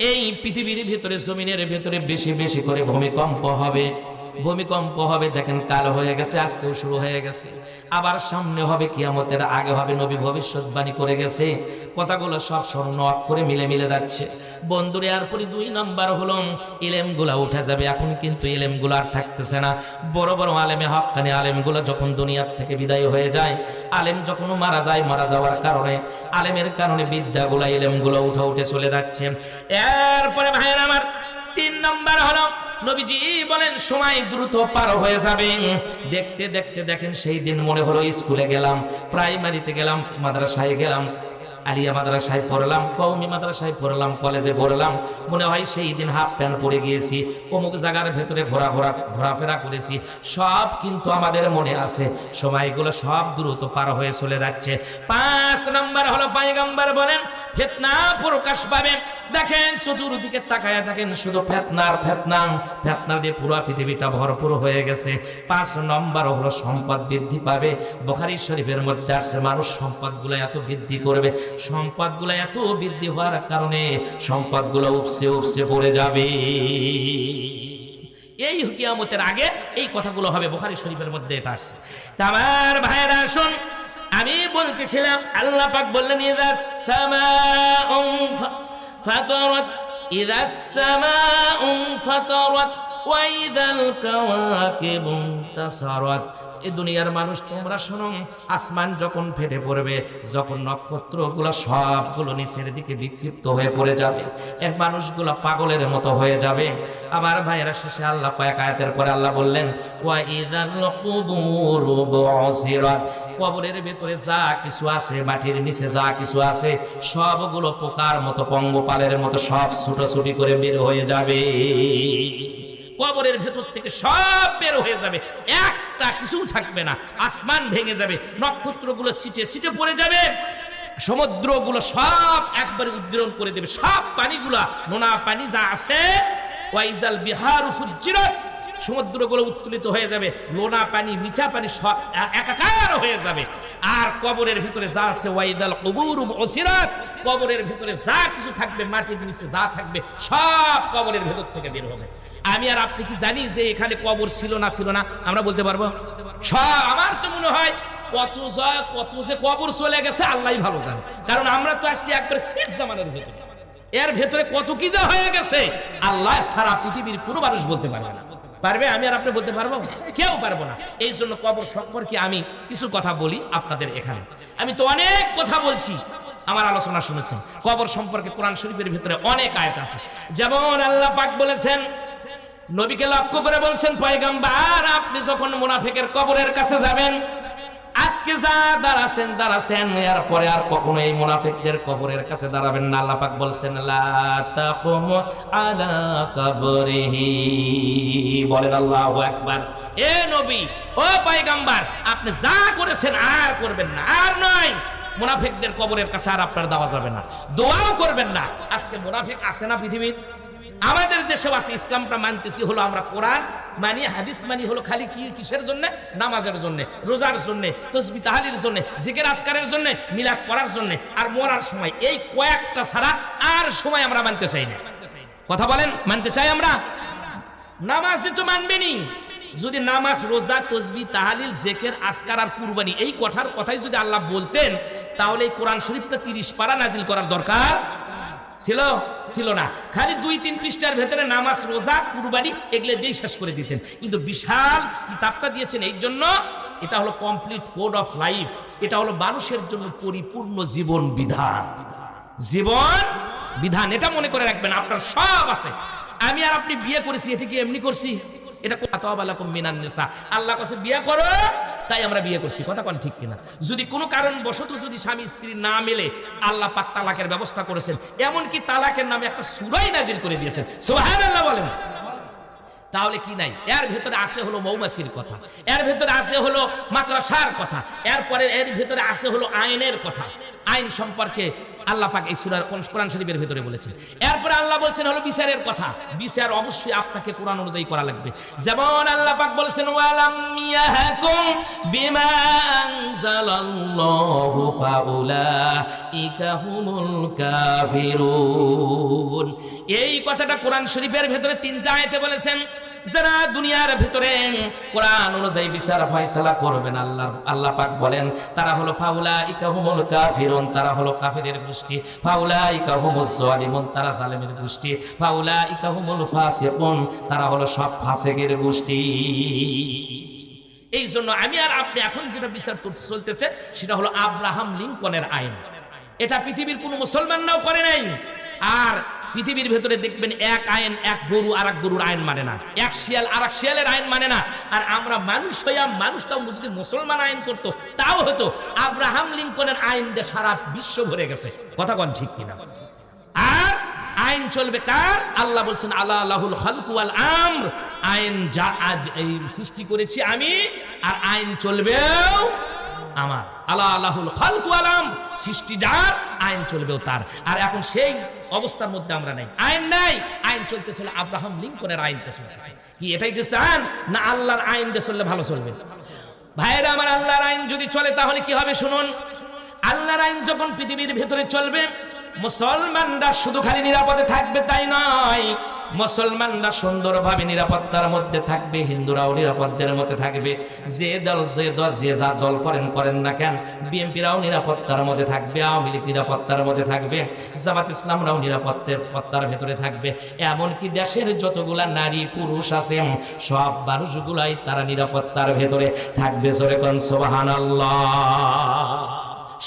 এই পৃথিবীর ভিতরে, জমিনের ভিতরে বেশি বেশি করে ভূমিকম্প হবে। ভূমিকম্প হবে, দেখেন কাল হয়ে গেছে, আজকেও শুরু হয়ে গেছে, আবার সামনে হবে, কিয়ামতের আগে হবে। নবী ভবিষ্যৎবাণী করে গেছে, কথাগুলো সব স্বর্ণ অক্ষরে মিলে মিলে যাচ্ছে। বন্ধুরে, এরপরে 2 নাম্বার হলো ইলেমগুলা উঠে যাবে। এখন কিন্তু ইলেমগুলো আর থাকতেছে না। বড় বড় আলেমে হক্কানি আলেমগুলো যখন দুনিয়ার থেকে বিদায় হয়ে যায়, আলেম যখন মারা যায়, মারা যাওয়ার কারণে, আলেমের কারণে বিদ্যাগুলা, ইলেমগুলো উঠে উঠে চলে যাচ্ছে। এরপরে ভাইয়ের আমার 3 নাম্বার হলো নবীজি বলেন সময় দ্রুত পার হয়ে যাবে। দেখতে দেখতে দেখেন সেই দিন মনে হলো স্কুলে গেলাম, প্রাইমারিতে গেলাম, মাদ্রাসায় গেলাম, আলিয়া মাদ্রাসায় পড়লাম, কওমি মাদ্রাসায় পড়লাম, কলেজে পড়লাম, মনে হয় সেই দিন হাফ প্যান্ট পরে গিয়েছি, অমুক জায়গার ভেতরে ঘোরাফেরা করেছি, সব কিন্তু আমাদের মনে আছে। সময়গুলো সব দ্রুত পার হয়ে চলে যাচ্ছে। 5 নাম্বার হলো পয়গম্বর বলেন ফিতনা প্রকাশ পাবে। দেখেন চতুর্দিকে তাকায়া দেখেন শুধু ফিতনা দিয়ে পুরো পৃথিবীটা ভরপুর হয়ে গেছে। 5 নম্বর হলো সম্পদ বৃদ্ধি পাবে। বুখারী শরীফের মধ্যে আছে মানুষ সম্পদগুলো এত বৃদ্ধি করবে, সম্পদগুলো এত বৃদ্ধি হওয়ার কারণে সম্পদগুলো উপসে পড়ে যাবে। এই কিয়ামতের আগে এই কথাগুলো হবে, বুখারী শরীফের মধ্যে এটা আছে। আমার ভাইরা শুন, আমি বলতেছিলাম আল্লাহ পাক বললেন ইযাস সামাউ ফাতারাত, ইযাস সামাউ ফাতারাত ওয়া ইযাল কাওয়াকিবু ইনতাসারাত। এই দুনিয়ার মানুষ তোমরা শোনো, আসমান যখন ফেটে পড়বে, যখন নক্ষত্রগুলো সবগুলো নিচের দিকে বিক্ষিপ্ত হয়ে পড়ে যাবে, এই মানুষগুলো পাগলের মতো হয়ে যাবে। আমার ভাইয়েরা, শেষে আল্লাহ পাক আয়াতের পরে আল্লাহ বললেন ওয়া ইযাল কুবুরু বুসিরাত, কবরের ভিতরে যা কিছু আছে, মাটির নিচে যা কিছু আছে, সবগুলো পোকার মতো, পঙ্গপালের মতো সব ছুটোছুটি করে বের হয়ে যাবে। কবরের ভেতর থেকে সব বের হয়ে যাবে, একটা কিছু থাকবে না। আসমান ভেঙে যাবে, নক্ষত্রগুলো ছিটে ছিটে পড়ে যাবে, সমুদ্রগুলো সব একবারে উদ্গীরণ করে দেবে, সব পানিগুলা, নোনা পানি যা আছে, ওয়াইজাল বিহারু ফুজ্জিরাত, সমুদ্রগুলো উত্তোলিত হয়ে যাবে, লোনা পানি, মিঠা পানি সব একাকার হয়ে যাবে। আর কবরের ভিতরে যা আছে, ওয়াইদাল কুবুরু বুসিরাত, কবরের ভিতরে যা কিছু থাকবে, মাটির নিচে যা থাকবে, সব কবরের ভেতর থেকে বের হবে। আমি আর আপনি কি জানি যে এখানে কবর ছিল না? আমরা বলতে পারবো? সব, আমার তো মনে হয় কত যে কবর চলে গেছে আল্লাহই ভালো জানে, কারণ আমরা তো আসছি একবার শেষ জামানার ভেতরে। এর ভেতরে কত কি যা হয়ে গেছে আল্লাহ সারা পৃথিবীর কোনো মানুষ বলতে পারবে না। পারবে? আমি আর আপনি বলতে পারবো? কেউ পারবো না। এই জন্য কবর সম্পর্কে আমি কিছু কথা বলি আপনাদের এখানে। আমি তো অনেক কথা বলছি, আমার আলোচনা শুনেছেন। কবর সম্পর্কে কোরআন শরীফের ভিতরে অনেক আয়াত আছে। যেমন আল্লাহ পাক বলেছেন, নবীকে লক্ষ্য করে বলছেন, পয়গম্বর আপনি যখন মুনাফিকের কবরের কাছে যাবেন, আজকে যা দাঁড়াছেন, এরপরে আর কখনো এই মুনাফিকদের কবরের কাছে দাঁড়াবেন না। আল্লাহ পাক বলছেন লা তাকুমু আলা কবরিহি, বলেন আল্লাহু আকবার। এ নবী, ও পয়গম্বর, আপনি যা করেছেন আর করবেন না, আর নয়, মুনাফিকদের কবরের কাছে আর আপনার দেওয়া যাবে না, দোয়াও করবেন না। আজকে মুনাফিক আছে না পৃথিবীর? আমাদের দেশেও আছে। ইসলামটা মানতেছি হলো আমরা কোরআন মানি, হাদিস মানি হলো খালি কিসের জন্য? নামাজের জন্য, রোজার জন্য, তাসবিহ তাহলিলের জন্য, জিকির আজকারের জন্য, মিলাদ পড়ার জন্য, আর মরার সময়। এই কয়েকটা ছাড়া আর সময় আমরা মানতে চাই না। কথা বলেন, মানতে চাই আমরা? নামাজে তো মানবেনই। যদি নামাজ, রোজা, তাসবিহ তাহলিল, জিকির আজকার আর কুরবানি এই কথাই যদি আল্লাহ বলতেন, তাহলে এই কোরআন শরীফটা 30 পারা নাজিল করার দরকার ছিল না। খালি 2-3 পৃষ্ঠার ভেতরে নামাজ, রোজা, কুরবানি এগুলো দিয়ে শেষ করে দিতেন। কিন্তু বিশাল কিতাবটা দিয়েছেন এই জন্য, এটা হলো কমপ্লিট কোড অফ লাইফ, এটা হলো মানুষের জন্য পরিপূর্ণ জীবন বিধান। এটা মনে করে রাখবেন, আপনার সব আছে। আমি আর আপনি বিয়ে করেছি, এটা কি এমনি করছি? এটা আল্লাহ কাছে বিয়ে করো তাই আমরা বিয়ে করছি, কথা কোন ঠিক কিনা? যদি কোনো কারণ বশত যদি স্বামী স্ত্রী না মেলে, আল্লাহ পাক তালাকের ব্যবস্থা করেছেন, এমনকি তালাকের নামে একটা সূরাই নাজিল করে দিয়েছেন। সুবহানাল্লাহ বলেন। তাহলে কি নাই? এর ভেতরে আছে হলো মৌমাছির কথা, এর ভেতরে আছে হলো মাদ্রাসার কথা, এরপরে এর ভেতরে আছে হলো আইনের কথা। আইন সম্পর্কে আল্লাহ পাক এই সূরা কোরআন শরীফের ভিতরে বলেছেন। এরপরে আল্লাহ বলছেন হলো বিচারের কথা। বিচার অবশ্যই আপনাকে কোরআন অনুযায়ী করা লাগবে। যেমন আল্লাহ পাক বলেছেন ওয়ালাম ইয়াহকুম বিমা আনজালাল্লাহু ফাউলাইকা হুমুল কাফিরুন। এই কথাটা কোরআন শরীফের ভিতরে 3টা আয়াতে বলেছেন। যারা দুনিয়ার ভিতরে কোরআন অনুযায়ী বিচার ফয়সালা করবেন, আল্লাহ পাক বলেন তারা হলো ফাউলাইকা হুমুল কাফিরুন, তারা হলো কাফিরের গোষ্ঠী। ফাউলাইকা হুমুজ জালিমুন, তারা জালেমের গোষ্ঠী। ফাউলাইকা হুমুল ফাসিকুন, তারা হলো সব ফাসিকের গোষ্ঠী। এই জন্য আমি আর আপনি এখন যেটা বিচার চলতেছে সেটা হলো আব্রাহাম লিঙ্কনের আইন। এটা পৃথিবীর কোনো মুসলমানরাও করে নাই। আর পৃথিবীর ভেতরে দেখবেন এক আইন, এক গরু আর এক গরুর আইন মানে না, এক শিয়াল আর এক শিয়ালের আইন মানে না। আর আমরা মানুষ হইয়া মানুষটাও যদি মুসলমান আইন করতো তাও হতো। আব্রাহাম লিঙ্কনের আইন দিয়ে সারা বিশ্ব ভরে গেছে। কথা কোন ঠিক কিনা? আর আইন চলবে কার? আল্লাহ বলছেন আলা লাহুল খালকু ওয়াল আমর, আইন যা এই সৃষ্টি করেছি আমি, আর আইন চলবেও আমার। আলা লাহুল খালকু ওয়াল আমর, সৃষ্টি যার, আইন চলবেও তার। আর এখন সেই অবস্থার মধ্যে আমরা নাই, আইন নাই। আইন চলতেছিল আব্রাহাম লিঙ্কনের আইনতে চলতেছে। কি এটাই যে চান না আল্লাহর আইন দিয়ে চললে ভালো চলবে? ভাইরা আমার, আল্লাহর আইন যদি চলে তাহলে কি হবে শুনুন। আল্লাহর আইন যখন পৃথিবীর ভেতরে চলবে, মুসলমানরা শুধু খালি নিরাপদে থাকবে তাই নয়, মুসলমানরা সুন্দরভাবে নিরাপত্তার মধ্যে থাকবে, হিন্দুরাও নিরাপত্তার মধ্যে থাকবে। যে যা দল করেন না কেন, বিএনপিরাও নিরাপত্তার মধ্যে থাকবে, আওয়ামী লীগ নিরাপত্তার মধ্যে থাকবে, জামাত ইসলামরাও নিরাপত্তার ভেতরে থাকবে। এমনকি দেশের যতগুলা নারী পুরুষ আছে সব মানুষগুলাই তারা নিরাপত্তার ভেতরে থাকবে। জোরে কোন সুবহানাল্লাহ।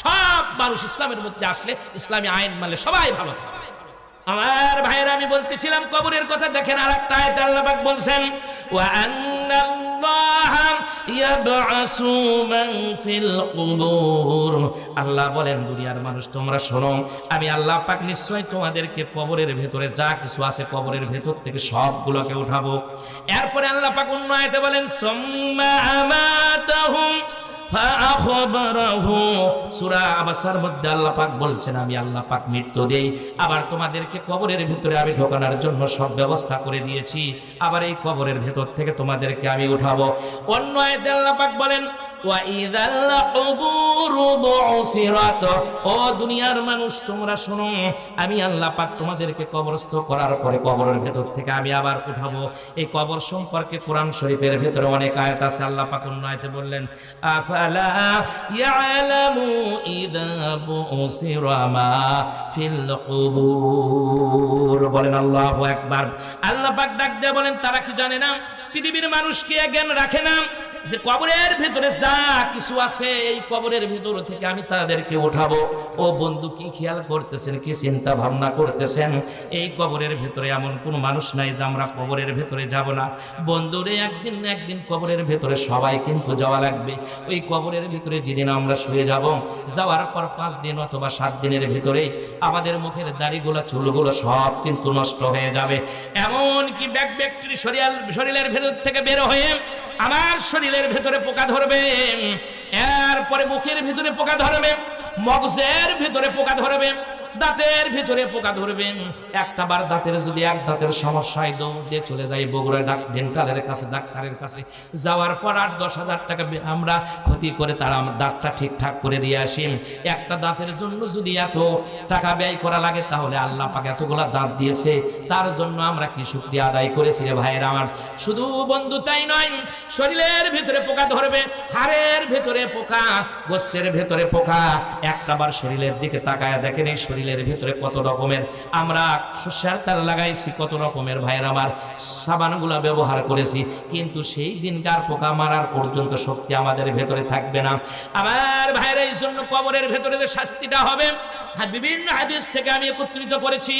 সব মানুষ ইসলামের মধ্যে আসলে, ইসলামী আইন মানলে সবাই ভালো থাকবে। আমার ভাইরা, আমি বলতেছিলাম কবরের কথা। দেখেন আর একটা আয়াতে আল্লাহ পাক বলছেন ওয়া আন্নাল্লাহা ইয়াবআসু মান ফিল কুবুর। আল্লাহ বলেন দুনিয়ার মানুষ তোমরা শোনো, আমি আল্লাহ পাক নিশ্চয় তোমাদেরকে কবরের ভেতরে যা কিছু আছে কবরের ভেতর থেকে সবগুলোকে উঠাবো। এরপরে আল্লাহ পাক অন্য আয়াতে বলেন সুম্মা আমাতাহুম ফাআখবারাহু। সূরা আবাসার মধ্যে আল্লাহ পাক বলছেন আমি আল্লাহ পাক মৃত্যু দেই, আবার তোমাদেরকে কবরের ভিতরে আমি ঢোকানোর জন্য সব ব্যবস্থা করে দিয়েছি, আবার এই কবরের ভেতর থেকে তোমাদেরকে আমি উঠাবো। অন্য আয়াতে আল্লাহ পাক বলেন ওয়া ইযাল কুবুরু বুসিরাত। ও দুনিয়ার মানুষ তোমরা শোনো, আমি আল্লাহ পাক তোমাদেরকে কবরস্থ করার পরে কবরের ভেতর থেকে আমি আবার উঠাবো। এই কবর সম্পর্কে কোরআন শরীফের ভেতরে অনেক আয়াত আছে। আল্লাহ পাক অন্য আয়াতে বললেন আফালা ইয়ালামু ইযা বুসিরা মা ফিল কুবুর। বলেন আল্লাহু আকবার। আল্লাহ পাক ডাক দিয়ে বলেন তারা কি জানে না, পৃথিবীর মানুষ কি জ্ঞান রাখে না যে কবরের ভিতরে যা কিছু আছে এই কবরের ভিতর থেকে আমি তাদেরকে উঠাবো? ও বন্ধু, কি খেয়াল করতেছেন, কি চিন্তা ভাবনা করতেছেন? এই কবরের ভিতরে এমন কোন মানুষ নাই যে আমরা কবরের ভিতরে যাব না। বন্ধুরে, একদিন না একদিন কবরের ভিতরে সবাই কিন্তু যাওয়া লাগবে। ওই কবরের ভিতরে যেদিন আমরা শুয়ে যাব, যাওয়ার পর 5 দিন অথবা 7 দিনের ভিতরে আমাদের মুখের দাড়িগুলো চুলগুলো সব কিন্তু নষ্ট হয়ে যাবে। এমন কি ব্যাকটেরিয়া শরীরের ভেতর থেকে বের হয়ে আমার শরীরের ভেতরে পোকা ধরবে, এরপরে মুখের ভিতরে পোকা ধরবে, মগজের ভিতরে পোকা ধরবে, দাঁতের ভিতরে পোকা ধরবে। একটা বার দাঁতের যদি এক দাঁতের সমস্যায় দৌড় দিয়ে চলে যাই বগুড়া ডেন্টালের কাছে, ডাক্তারের কাছে, যাওয়ার পর 8-10 হাজার টাকা আমরা ক্ষতি করে তারা আমার দাঁতটা ঠিকঠাক করে দিয়ে আসি। একটা দাঁতের জন্য যদি এত টাকা ব্যয় করা লাগে, তাহলে আল্লাহ পাক এতগুলা দাঁত দিয়েছে, তার জন্য আমরা কি শুকরিয়া আদায় করেছি রে ভাইয়ের আমার? শুধু বন্ধু তাই নয়, শরীরের ভিতরে পোকা ধরবে, হাড়ের ভিতরে পোকা, গোস্তের ভিতরে পোকা। একটা বার শরীরের দিকে তাকায় দেখেন এই শরীরের ভিতরে কত রকমের আমরা সর্ষের তেল লাগাইছি, কত রকমের ভাইয়ের আমার সাবানগুলা ব্যবহার করেছি, কিন্তু সেই দিনকার পোকা মারার পর্যন্ত শক্তি আমাদের ভেতরে থাকবে না। আমার ভাইয়েরা, এই জন্য কবরের ভেতরে যে শাস্তিটা হবে বিভিন্ন হাদিস থেকে আমি একত্রিত করেছি।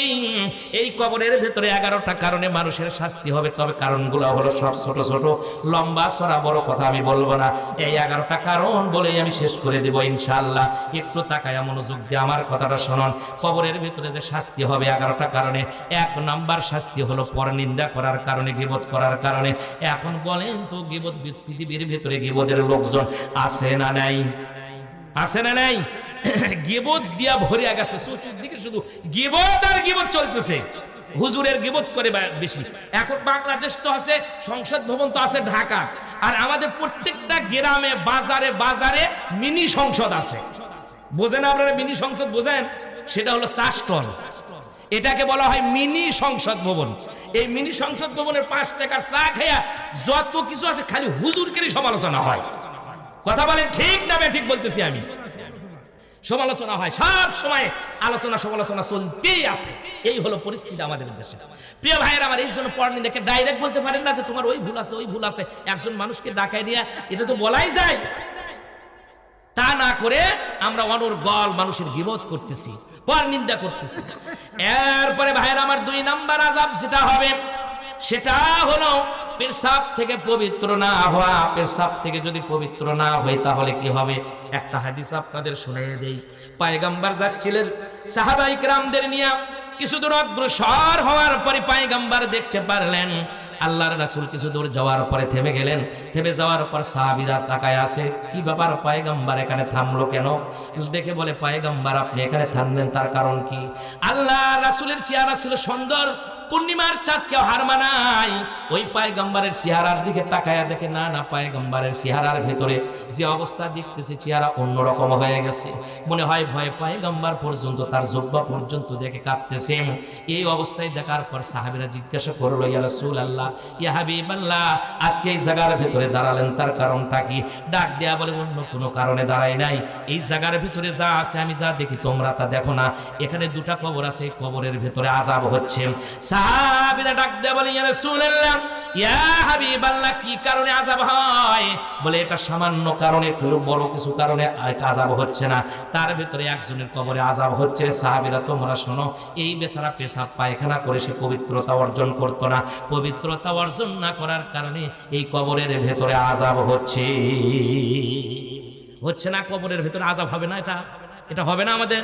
এই কবরের ভেতরে 11টা কারণে মানুষের শাস্তি হবে, তবে কারণগুলো হলো সব ছোট ছোট, লম্বা চড়া বড় কথা আমি বলবো না। এই 11টা কারণ বলেই আমি শেষ করে দেব ইনশাআল্লাহ। একটু তাকায়া মনোযোগ দিয়ে আমার কথাটা শুনুন। কবরের ভিতরে যে শাস্তি হবে 11টা কারণে, 1 নাম্বার শাস্তি হলো পরনিন্দা করার কারণে, গীবত করার কারণে। এখন বলেন তো পৃথিবীর ভিতরে গীবতের লোকজন আছে না নাই? আছে না নাই? গিবত দিয়া ভরে গেছে, চতুর্দিকে শুধু গিবত আর গিবত চলতেছে, হুজুরের গিবত করে বেশি। এখন বাংলাদেশ তো আছে, সংসদ ভবন তো আছে ঢাকা, আর আমাদের প্রত্যেকটা গ্রামে বাজারে বাজারে মিনি সংসদ আছে। বোঝেন আপনারা মিনি সংসদ বোঝেন? সেটা হলো চা স্টল, এটাকে বলা হয় মিনি সংসদ ভবন। এই মিনি সংসদ ভবনের 5 টাকার চা খাইয়া যত কিছু আছে খালি হুজুরকেরই সমালোচনা হয়। কথা বলেন ঠিক না? ঠিক বলতেছি আমি, সমালোচনা হয় সব সময়, আলোচনা সমালোচনা চলতেই আছে। এই হলো পরিস্থিতি আমাদের দেশে। প্রিয় ভাইয়ের আমার, এই জন্য পড়নি দেখে ডাইরেক্ট বলতে পারেন না যে তোমার ওই ভুল আছে ওই ভুল আছে। একজন মানুষকে ডাকায় দিয়া এটা তো বলাই যায়, তা না করে আমরা অনর্গল মানুষের গীবত করতেছি, পর নিন্দা করতেছি। এরপরে ভাইয়ের আমার 2 নাম্বার আযাব যেটা হবে সেটা হলো পেশাব থেকে পবিত্র না হওয়া। পেশাব থেকে যদি পবিত্র না হয় তাহলে কি হবে? একটা হাদিস আপনাদের শুনিয়ে দেই। পয়গম্বর যাচ্ছিলেন সাহাবায়ে কিরামদের নিয়ে, কিছু দূর অগ্রসর হওয়ার পরে পয়গম্বর দেখতে পারলেন আল্লাহর রাসূল কিছু দূর যাওয়ার পরে থেমে গেলেন। থেমে যাওয়ার পর সাহাবীরা তাকায় আছে, কি ব্যাপার পয়গম্বর এখানে থামলো কেন? দেখে বলে, পয়গম্বর আপনি এখানে থামলেন তার কারণ কি? আল্লাহর রাসূলের চেহারা ছিল সুন্দর, পূর্ণিমার চাঁদকে হার মানায়। ওই পয়গম্বরের চেহারার দিকে তাকায়া দেখে না না, পয়গম্বরের চেহারার ভেতরে যে অবস্থা দেখতেছে চেহারা অন্যরকম হয়ে গেছে। মনে হয় ভয় পয়গম্বর পর্যন্ত তার জুব্বা পর্যন্ত দেখে কাঁপতেছে। এই অবস্থায় দেখার পর সাহাবীরা জিজ্ঞাসা করলো, ইয়া রাসূলুল্লাহ, ইয়া হাবিবাল্লাহ, আজকে এই জায়গার ভিতরে দাঁড়ালেন তার কারণটা কি? ডাক দেয়া বলে, অন্য কোনো কারণে দাঁড়াই নাই, এই জায়গার ভিতরে যা আছে আমি যা দেখি তোমরা তা দেখো না। এখানে 2টা কবর আছে, এই কবরের ভিতরে আযাব হচ্ছে। সাহাবীরা ডাক দেয়া বলে, ইয়া রাসূলুল্লাহ, ইয়া হাবিবাল্লাহ, কি কারণে আযাব হয়? বলে, এটা সামান্য কারণে, বড় কিছু কারণে আযাব হচ্ছে না, তার ভিতরে একজনের কবরে আযাব হচ্ছে। সাহাবীরা তোমরা শোনো, এই বেচারা পেশাব পায়খানা করে সে পবিত্রতা অর্জন করতো না, পবিত্রতা অর্জন না করার কারণে এই কবরের ভেতরে আযাব হচ্ছে। হচ্ছে না? কবরের ভেতরে আযাব হবে না? এটা হবে না আমাদের।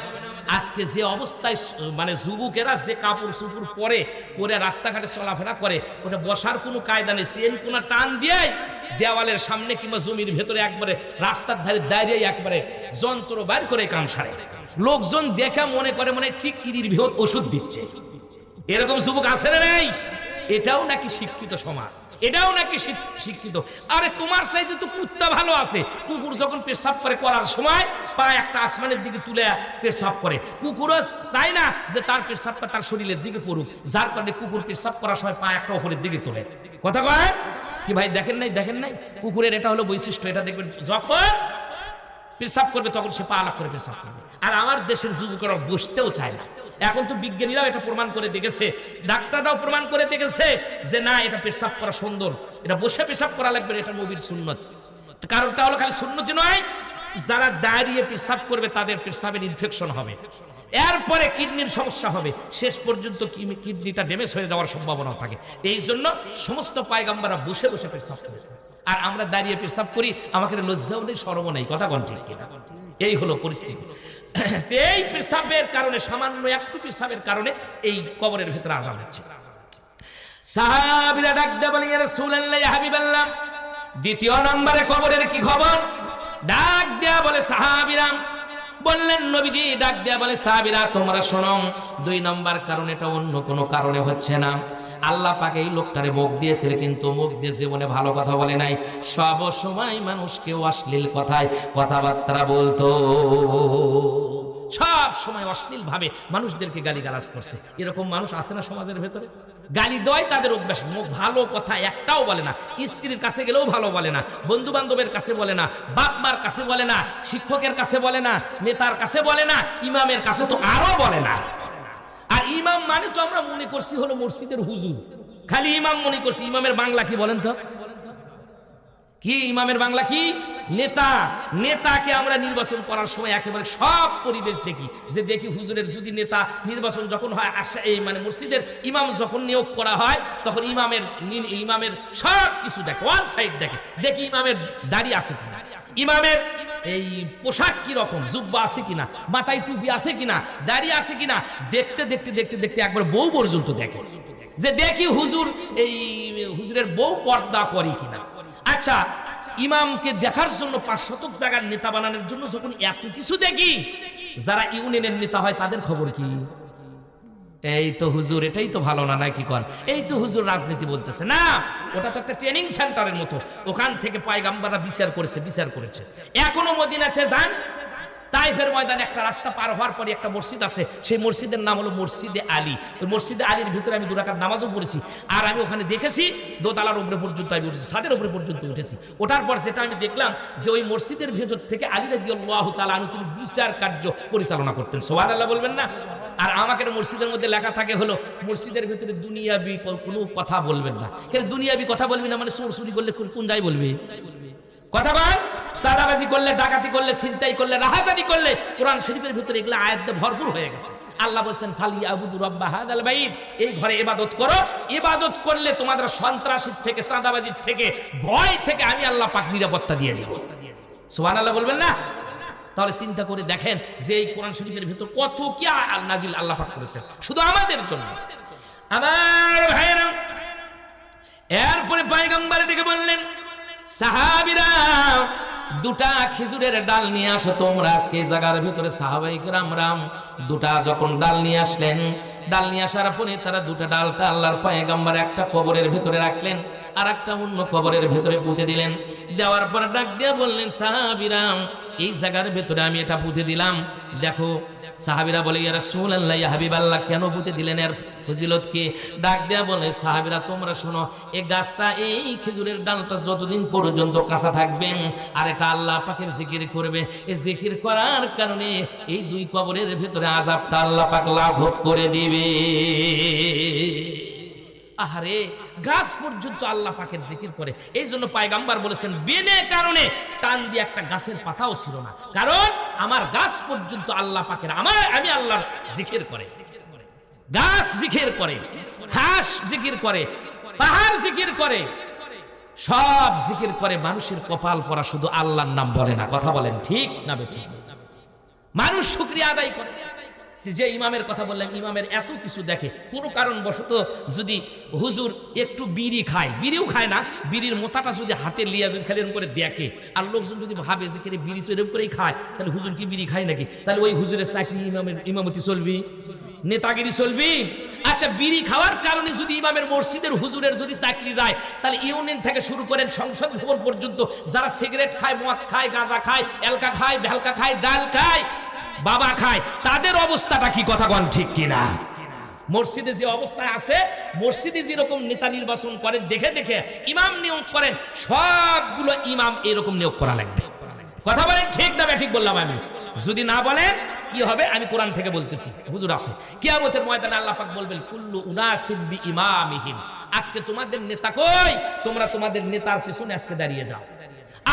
আজকে যে অবস্থায় মানে যুবকেরা যে কাপড় চুপুর পরে রাস্তাঘাটে চলাফেরা করে, ওটা বসার কোনো কায়দা নেই, চেন কোনা টান দিয়ে দেওয়ালের সামনে কিংবা জমির ভেতরে একবারে রাস্তার ধারে দাঁড়িয়ে একবারে যন্ত্র বাইর করে কাম সারে। লোকজন দেখা মনে করে মনে ঠিক ইরির বৃহৎ ওষুধ দিচ্ছে। এরকম যুবক আছে না নাই? এটাও নাকি শিক্ষিত সমাজ, এটাও নাকি শিক্ষিত। আরে তোমার চাইতে তো কুত্তা ভালো আছে। কুকুর যখন পেশাব করে করার সময় পা একটা আসমানের দিকে তুলে পেশাব করে, কুকুরও চায় না যে তার পেশাবটা তার শরীরের দিকে পড়ুক, যার কারণে কুকুর পেশাব করার সময় পা একটা ওপরের দিকে তোলে। কথা কয় কি ভাই? দেখেন নাই কুকুরের এটা হলো বৈশিষ্ট্য। এটা দেখবেন যখন পেশাব করবে তখন সে পা আলাপ করে পেশাব করবে। আর আমার দেশের যুবকরা বসতেও চায় না। এখন তো বিজ্ঞানীরাও এটা প্রমাণ করে দেখেছে, ডাক্তাররাও প্রমাণ করে দেখেছে যে না, এটা পেশাব করা সুন্দর, এটা বসে পেশাব করা লাগবে, এটা নবীর সুন্নত। কারণটা হলো খালি সুন্নতি নয়, যারা দাঁড়িয়ে পেশাব করবে তাদের পেশাবের ইনফেকশন হবে, এরপরে কিডনির সমস্যা হবে, শেষ পর্যন্ত কিডনিটা ড্যামেজ হয়ে যাওয়ার সম্ভাবনা থাকে। এই জন্য সমস্ত পয়গম্বররা বসে বসে পেশাব করেছে, আর আমরা দাঁড়িয়ে পেশাব করি, আমাকে লজ্জাও নেই শরমও নেই। কথা কোন ঠিক কিনা? এই হলো পরিস্থিতি। এই পেশাবের কারণে, সামান্য একটু পেশাবের কারণে এই কবরের ভিতরে আযাব হচ্ছে। সাহাবীরা ডাক দিয়ে বলে, ইয়া রাসূলুল্লাহ, ইয়া হাবিবাল্লাহ, 2য় নম্বরে কবরের কি খবর? ডাক দেয়া বলে সাহাবীরা বললেন, নবীজি ডাক দেয়া বলে, সাহাবীরা তোমরা শোনো, 2 নম্বর কারণ, এটা অন্য কোনো কারণে হচ্ছে না। আল্লাহ পাক এই লোকটারে মুখ দিয়েছিল, কিন্তু মুখ দিয়ে জীবনে ভালো কথা বলে নাই, সব সময় মানুষকে অশ্লীল কথাবার্তা বলতো, সব সময় অশ্লীল ভাবে মানুষদেরকে গালিগালাজ করছে। এরকম মানুষ আছে না সমাজের ভেতরে? গালি দেয় তাদের অভ্যাস, ভালো কথা একটাও বলে না, স্ত্রীর কাছে গেলেও ভালো বলে না, বন্ধু বান্ধবের কাছে বলে না, বাপ মার কাছে বলে না, শিক্ষকের কাছে বলে না, নেতার কাছে বলে না, ইমামের কাছে তো আরো বলে না। আর ইমাম মানে তো আমরা মনে করছি হলো মসজিদের হুজুর, খালি ইমাম মনে করছি। ইমামের বাংলা কি বলেন তো? কি ইমামের বাংলা কি? নেতা। নেতাকে আমরা নির্বাচন করার সময় একেবারে সব পরিবেশ দেখি, যে দেখি হুজুরের যদি নেতা নির্বাচন যখন হয়, এই মানে মসজিদের ইমাম যখন নিয়োগ করা হয়, তখন ইমামের সব কিছু দেখে, ওয়ান সাইড দেখি ইমামের দাড়ি আছে কিনা, ইমামের এই পোশাক কি রকম, জুব্বা আছে কিনা, মাথায় টুপি আছে কিনা, দাড়ি আছে কিনা, দেখতে দেখতে দেখতে দেখতে একবার বউ পর্যন্ত দেখে, যে দেখি হুজুরের বউ পর্দা করে কিনা। আচ্ছা, ইমামকে দেখার জন্য 5 শতক জায়গার নেতা বানানোর জন্য যখন এত কিছু দেখি, যারা ইউনিয়নের নেতা হয় তাদের খবর কি? এই তো হুজুর, এটাই তো ভালো না, নাকি কর এই তো হুজুর রাজনীতি বলতেছে না। ওটা তো একটা ট্রেনিং সেন্টারের মতো, ওখান থেকে পয়গাম্বররা বিচার করেছে। এখনো মদিনাতে যান, তাইফের ময়দানে একটা রাস্তা পার হওয়ার পরে একটা মসজিদ আছে, সেই মসজিদের নাম হলো মসজিদে আলী। ওই মসজিদে আলীর ভিতরে আমি 2 রাকাত নামাজও পড়েছি। আর আমি ওখানে দেখেছি দোতলার উপরে পর্যন্ত আমি উঠেছি, ছাদের উপরে পর্যন্ত উঠেছি। ওঠার পর যেটা আমি দেখলাম যে ওই মসজিদের ভিতর থেকে আলী রাদিয়াল্লাহু তাআলা আনহু তিনি বিচার কার্য পরিচালনা করতেন। সুবহানাল্লাহ বলবেন না? আর আমাকে মসজিদের মধ্যে লেখা থাকে হলো মসজিদের ভিতরে দুনিয়াবি কোনো কথা বলবেন না। কেন দুনিয়াবি কথা বলবি না মানে? চোর চুরি করলে কোন যাই বলবি? কথা বল। সাদাবাজি করলে, ডাকাতি করলে, ছিনতাই করলে, রাহাজানি করলে, কোরআন শরীফের ভিতরে এগুলো আয়াতে ভরপুর হয়ে গেছে। আল্লাহ বলেন ফালিয়াবুদু রাব্বা হাযাল বাইত, এই ঘরে ইবাদত করো। ইবাদত করলে তোমাদের সন্ত্রাসী থেকে, চাঁদাবাজির থেকে, ভয় থেকে আমি আল্লাহ পাক নিরাপত্তা দিয়ে দেব। সুবহানাল্লাহ বলবেন না? তাহলে চিন্তা করে দেখেন যে এই কোরআন শরীফের ভিতর কত কি নাজিল আল্লাহ পাক করেছেন শুধু আমাদের জন্য। আমার ভাইয়েরা, এরপরে পয়গম্বর ডেকে বললেন, সাহাবীরা 2টা খেজুরের ডাল নিয়ে আসো তোমরা। আজকে এই জায়গার ভিতরে সাহাবায়ে কেরামরাম 2টা যখন ডাল নিয়ে আসলেন, ডাল নিয়ে আসার পরে তারা 2টা ডালটা আল্লাহর পয়গম্বর একটা কবরের ভিতরে রাখলেন, আর একটা অন্য কবরের ভিতরে পুঁতে দিলেন। দেওয়ার পর ডাক দিয়ে বললেন, সাহাবীরা এই জায়গার ভিতরে আমি এটা পুঁতে দিলাম, দেখো। সাহাবীরা বলে, ইয়া রাসূলুল্লাহ, ইয়া হাবিবাল্লাহ, কেন পুঁতে দিলেন? এর ফজিলত কি? ডাক দেয়া বলে, সাহাবীরা তোমরা শোনো, এই গাছটা, এই খেজুরের ডালটা যতদিন পর্যন্ত কাঁচা থাকবে আর এটা আল্লাহ পাকের জিকির করবে, এই জিকির করার কারণে এই 2 কবরের ভিতরে আযাবটা আল্লাহ পাক লাঘব করে দিবে। আহারে, গাছ পর্যন্ত আল্লাহ পাকের জিকির করে। এই জন্য পয়গম্বর বলেছেন, বিনে কারণে টান দিয়ে একটা গাছের পাতাও ছিল না, কারণ আমার গাছ পর্যন্ত আল্লাহ পাকের, আমি আল্লাহর জিকির করে। গাছ জিকির করে, হাঁস জিকির করে, পাহাড় জিকির করে, সব জিকির করে। মানুষের কপাল পরা শুধু আল্লাহর নাম বলে না। কথা বলেন ঠিক না বেঠিক? মানুষ শুকরিয়া আদায় করে। যে ইমামের কথা বললাম, ইমামের এত কিছু দেখে, কোনো কারণবশত যদি হুজুর একটু বিড়ি খায়, বিড়িও খায় না, বিড়ির মোতাটা যদি হাতে লিয়া যদি খালি এরকম করে দেখে, আর লোকজন যদি ভাবে যে বিড়ি তো এরকম করেই খায়, তাহলে হুজুর কি বিড়ি খায় নাকি? তাহলে ওই হুজুরের চাকরি, ইমামতি চলবি, নেতাগিরি চলবি? আচ্ছা, বিড়ি খাওয়ার কারণে যদি ইমামের মসজিদের হুজুরের যদি চাকরি যায়, তাহলে ইউনিয়ন থেকে শুরু করেন সংসদ ভবন পর্যন্ত যারা সিগারেট খায়, মদ খায়, গাঁজা খায়, এলকা খায়, ভেলকা খায়, ডাল খায়, বাবা খায়, তাদের অবস্থাটা কি? কথা বল ঠিক কিনা? মসজিদে যে অবস্থায় আছে, মসজিদে যেরকম নেতা নির্বাচন করেন, দেখে দেখে ইমাম নিয়োগ করেন, সবগুলো ইমাম এরকম নিয়োগ করা লাগবে। কথা বলেন ঠিক না ঠিক বললাম আমি? যদি না বলেন কি হবে? আমি কোরআন থেকে বলতেছি, হুজুর আছে। কিয়ামতের ময়দানে আল্লাহ পাক বলবেন, কুল্লু উনাসিন বিইমামিহিম, আজকে তোমাদের নেতা কই? তোমরা তোমাদের নেতার পেছনে আজকে দাঁড়িয়ে যাও।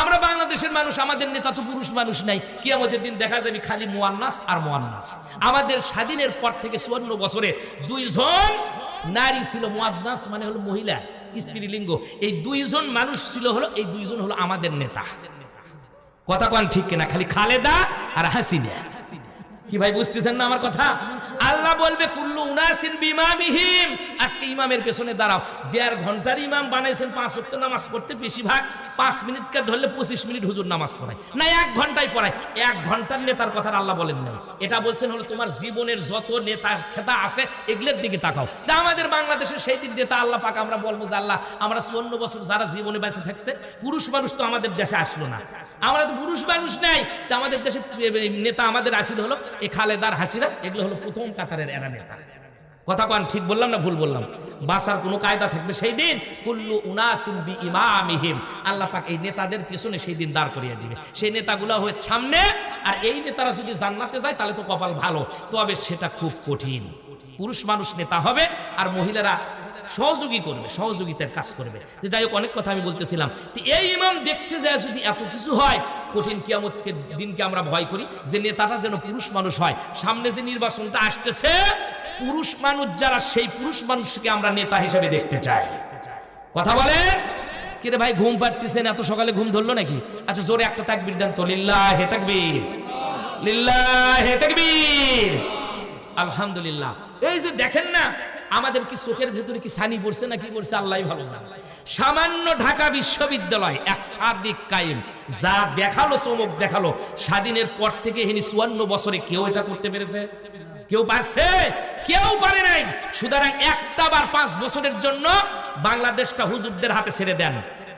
আমরা বাংলাদেশের মানুষ, আমাদের নেতা তো পুরুষ মানুষ নাই। কিয়ামতের দিন দেখা যাবে খালি মুয়ান্নাস আর মুয়ান্নাস। আমাদের স্বাধীনের পর থেকে 54 বছরে 2 জন নারী ছিল, মুয়ান্নাস মানে হলো মহিলা, স্ত্রীলিঙ্গ। এই 2 জন মানুষ ছিল হলো, এই 2 জন হলো আমাদের নেতা। কথা কোন ঠিক কিনা? খালি খালেদা আর হাসিনা। কি ভাই বুঝতেছেন না আমার কথা? আল্লাহ বলবে, কুল্লু উনাসিন বিইমামিহিম, আজকে ইমামের পেছনে দাঁড়াও। 1.5 ঘন্টার ইমাম বানাইছেন 5 ওয়াক্ত নামাজ পড়তে, বেশিরভাগ 5 মিনিটকে ধরলে 25 মিনিট হুজুর নামাজ পড়ায় না, 1 ঘন্টায় পড়ায়। 1 ঘন্টার নেতার কথা আল্লাহ বলেন নাই, এটা বলছেন হলো তোমার জীবনের যত নেতা খেতা আছে এগুলোর দিকে তাকাও। তা আমাদের বাংলাদেশের সেই দিন নেতা আল্লাহ পাক, আমরা বলবো যে আল্লাহ, আমরা 54 বছর যারা জীবনে বেঁচে থাকছে, পুরুষ মানুষ তো আমাদের দেশে আসলো না, আমরা তো পুরুষ মানুষ নাই, তো আমাদের দেশে নেতা আমাদের আসিল হলো এই খালেদার, হাসিনা, এগুলো হলো প্রথম কাতারের এরা নেতা। কথা কোন ঠিক বললাম না ভুল বললাম? বাসার কোনো কায়দা থাকবে সেই দিন? কুল্লু উনাসিন বিইমামিহিম, আল্লাহ পাক এই নেতাদের পেছনে সেই দিন দাঁড় করিয়ে দিবে। সেই নেতাগুলো হয়ে সামনে, আর এই নেতারা যদি জান্নাতে যায় তাহলে তো কপাল ভালো, তবে সেটা খুব কঠিন। পুরুষ মানুষ নেতা হবে আর মহিলারা সহযোগী করবে, সহযোগিতার কাজ করবে। যে যাই হোক, অনেক কথা আমি বলতেছিলাম। এই ইমাম দেখতে যায় যদি এত কিছু হয়, কঠিন কিয়ামতের দিনকে আমরা ভয় করি যে নেতাটা যেন পুরুষ মানুষ হয়। সামনে যে নির্বাচনটা আসতেছে, পুরুষ মানুষ যারা, সেই পুরুষ মানুষকে আমরা নেতা হিসেবে দেখতে চাই। কথা বলেন কিরে ভাই? ঘুম পাড়তেছেন? এত সকালে ঘুম ধরলো নাকি? আচ্ছা, জোরে একটা তাকবীর দেন তো। লিল্লাহে তাকবীর, লিল্লাহে তাকবীর, আলহামদুলিল্লাহ। এই যে দেখেন না, আমাদের কি চোখের ভেতরে কি ছানি পড়ছে না কি পড়ছে আল্লাহই ভালো জানে। সামান্য ঢাকা বিশ্ববিদ্যালয় এক সাদিক কায়েম যা দেখালো, চমক দেখালো, স্বাধীনের পর থেকে 54 বছরে কেউ এটা করতে পেরেছে? কেউ পারছে? কেউ পারে নাই। সুতরাং একটা বার 5 বছরের জন্য বাংলাদেশটা হুজুরদের হাতে ছেড়ে দেন,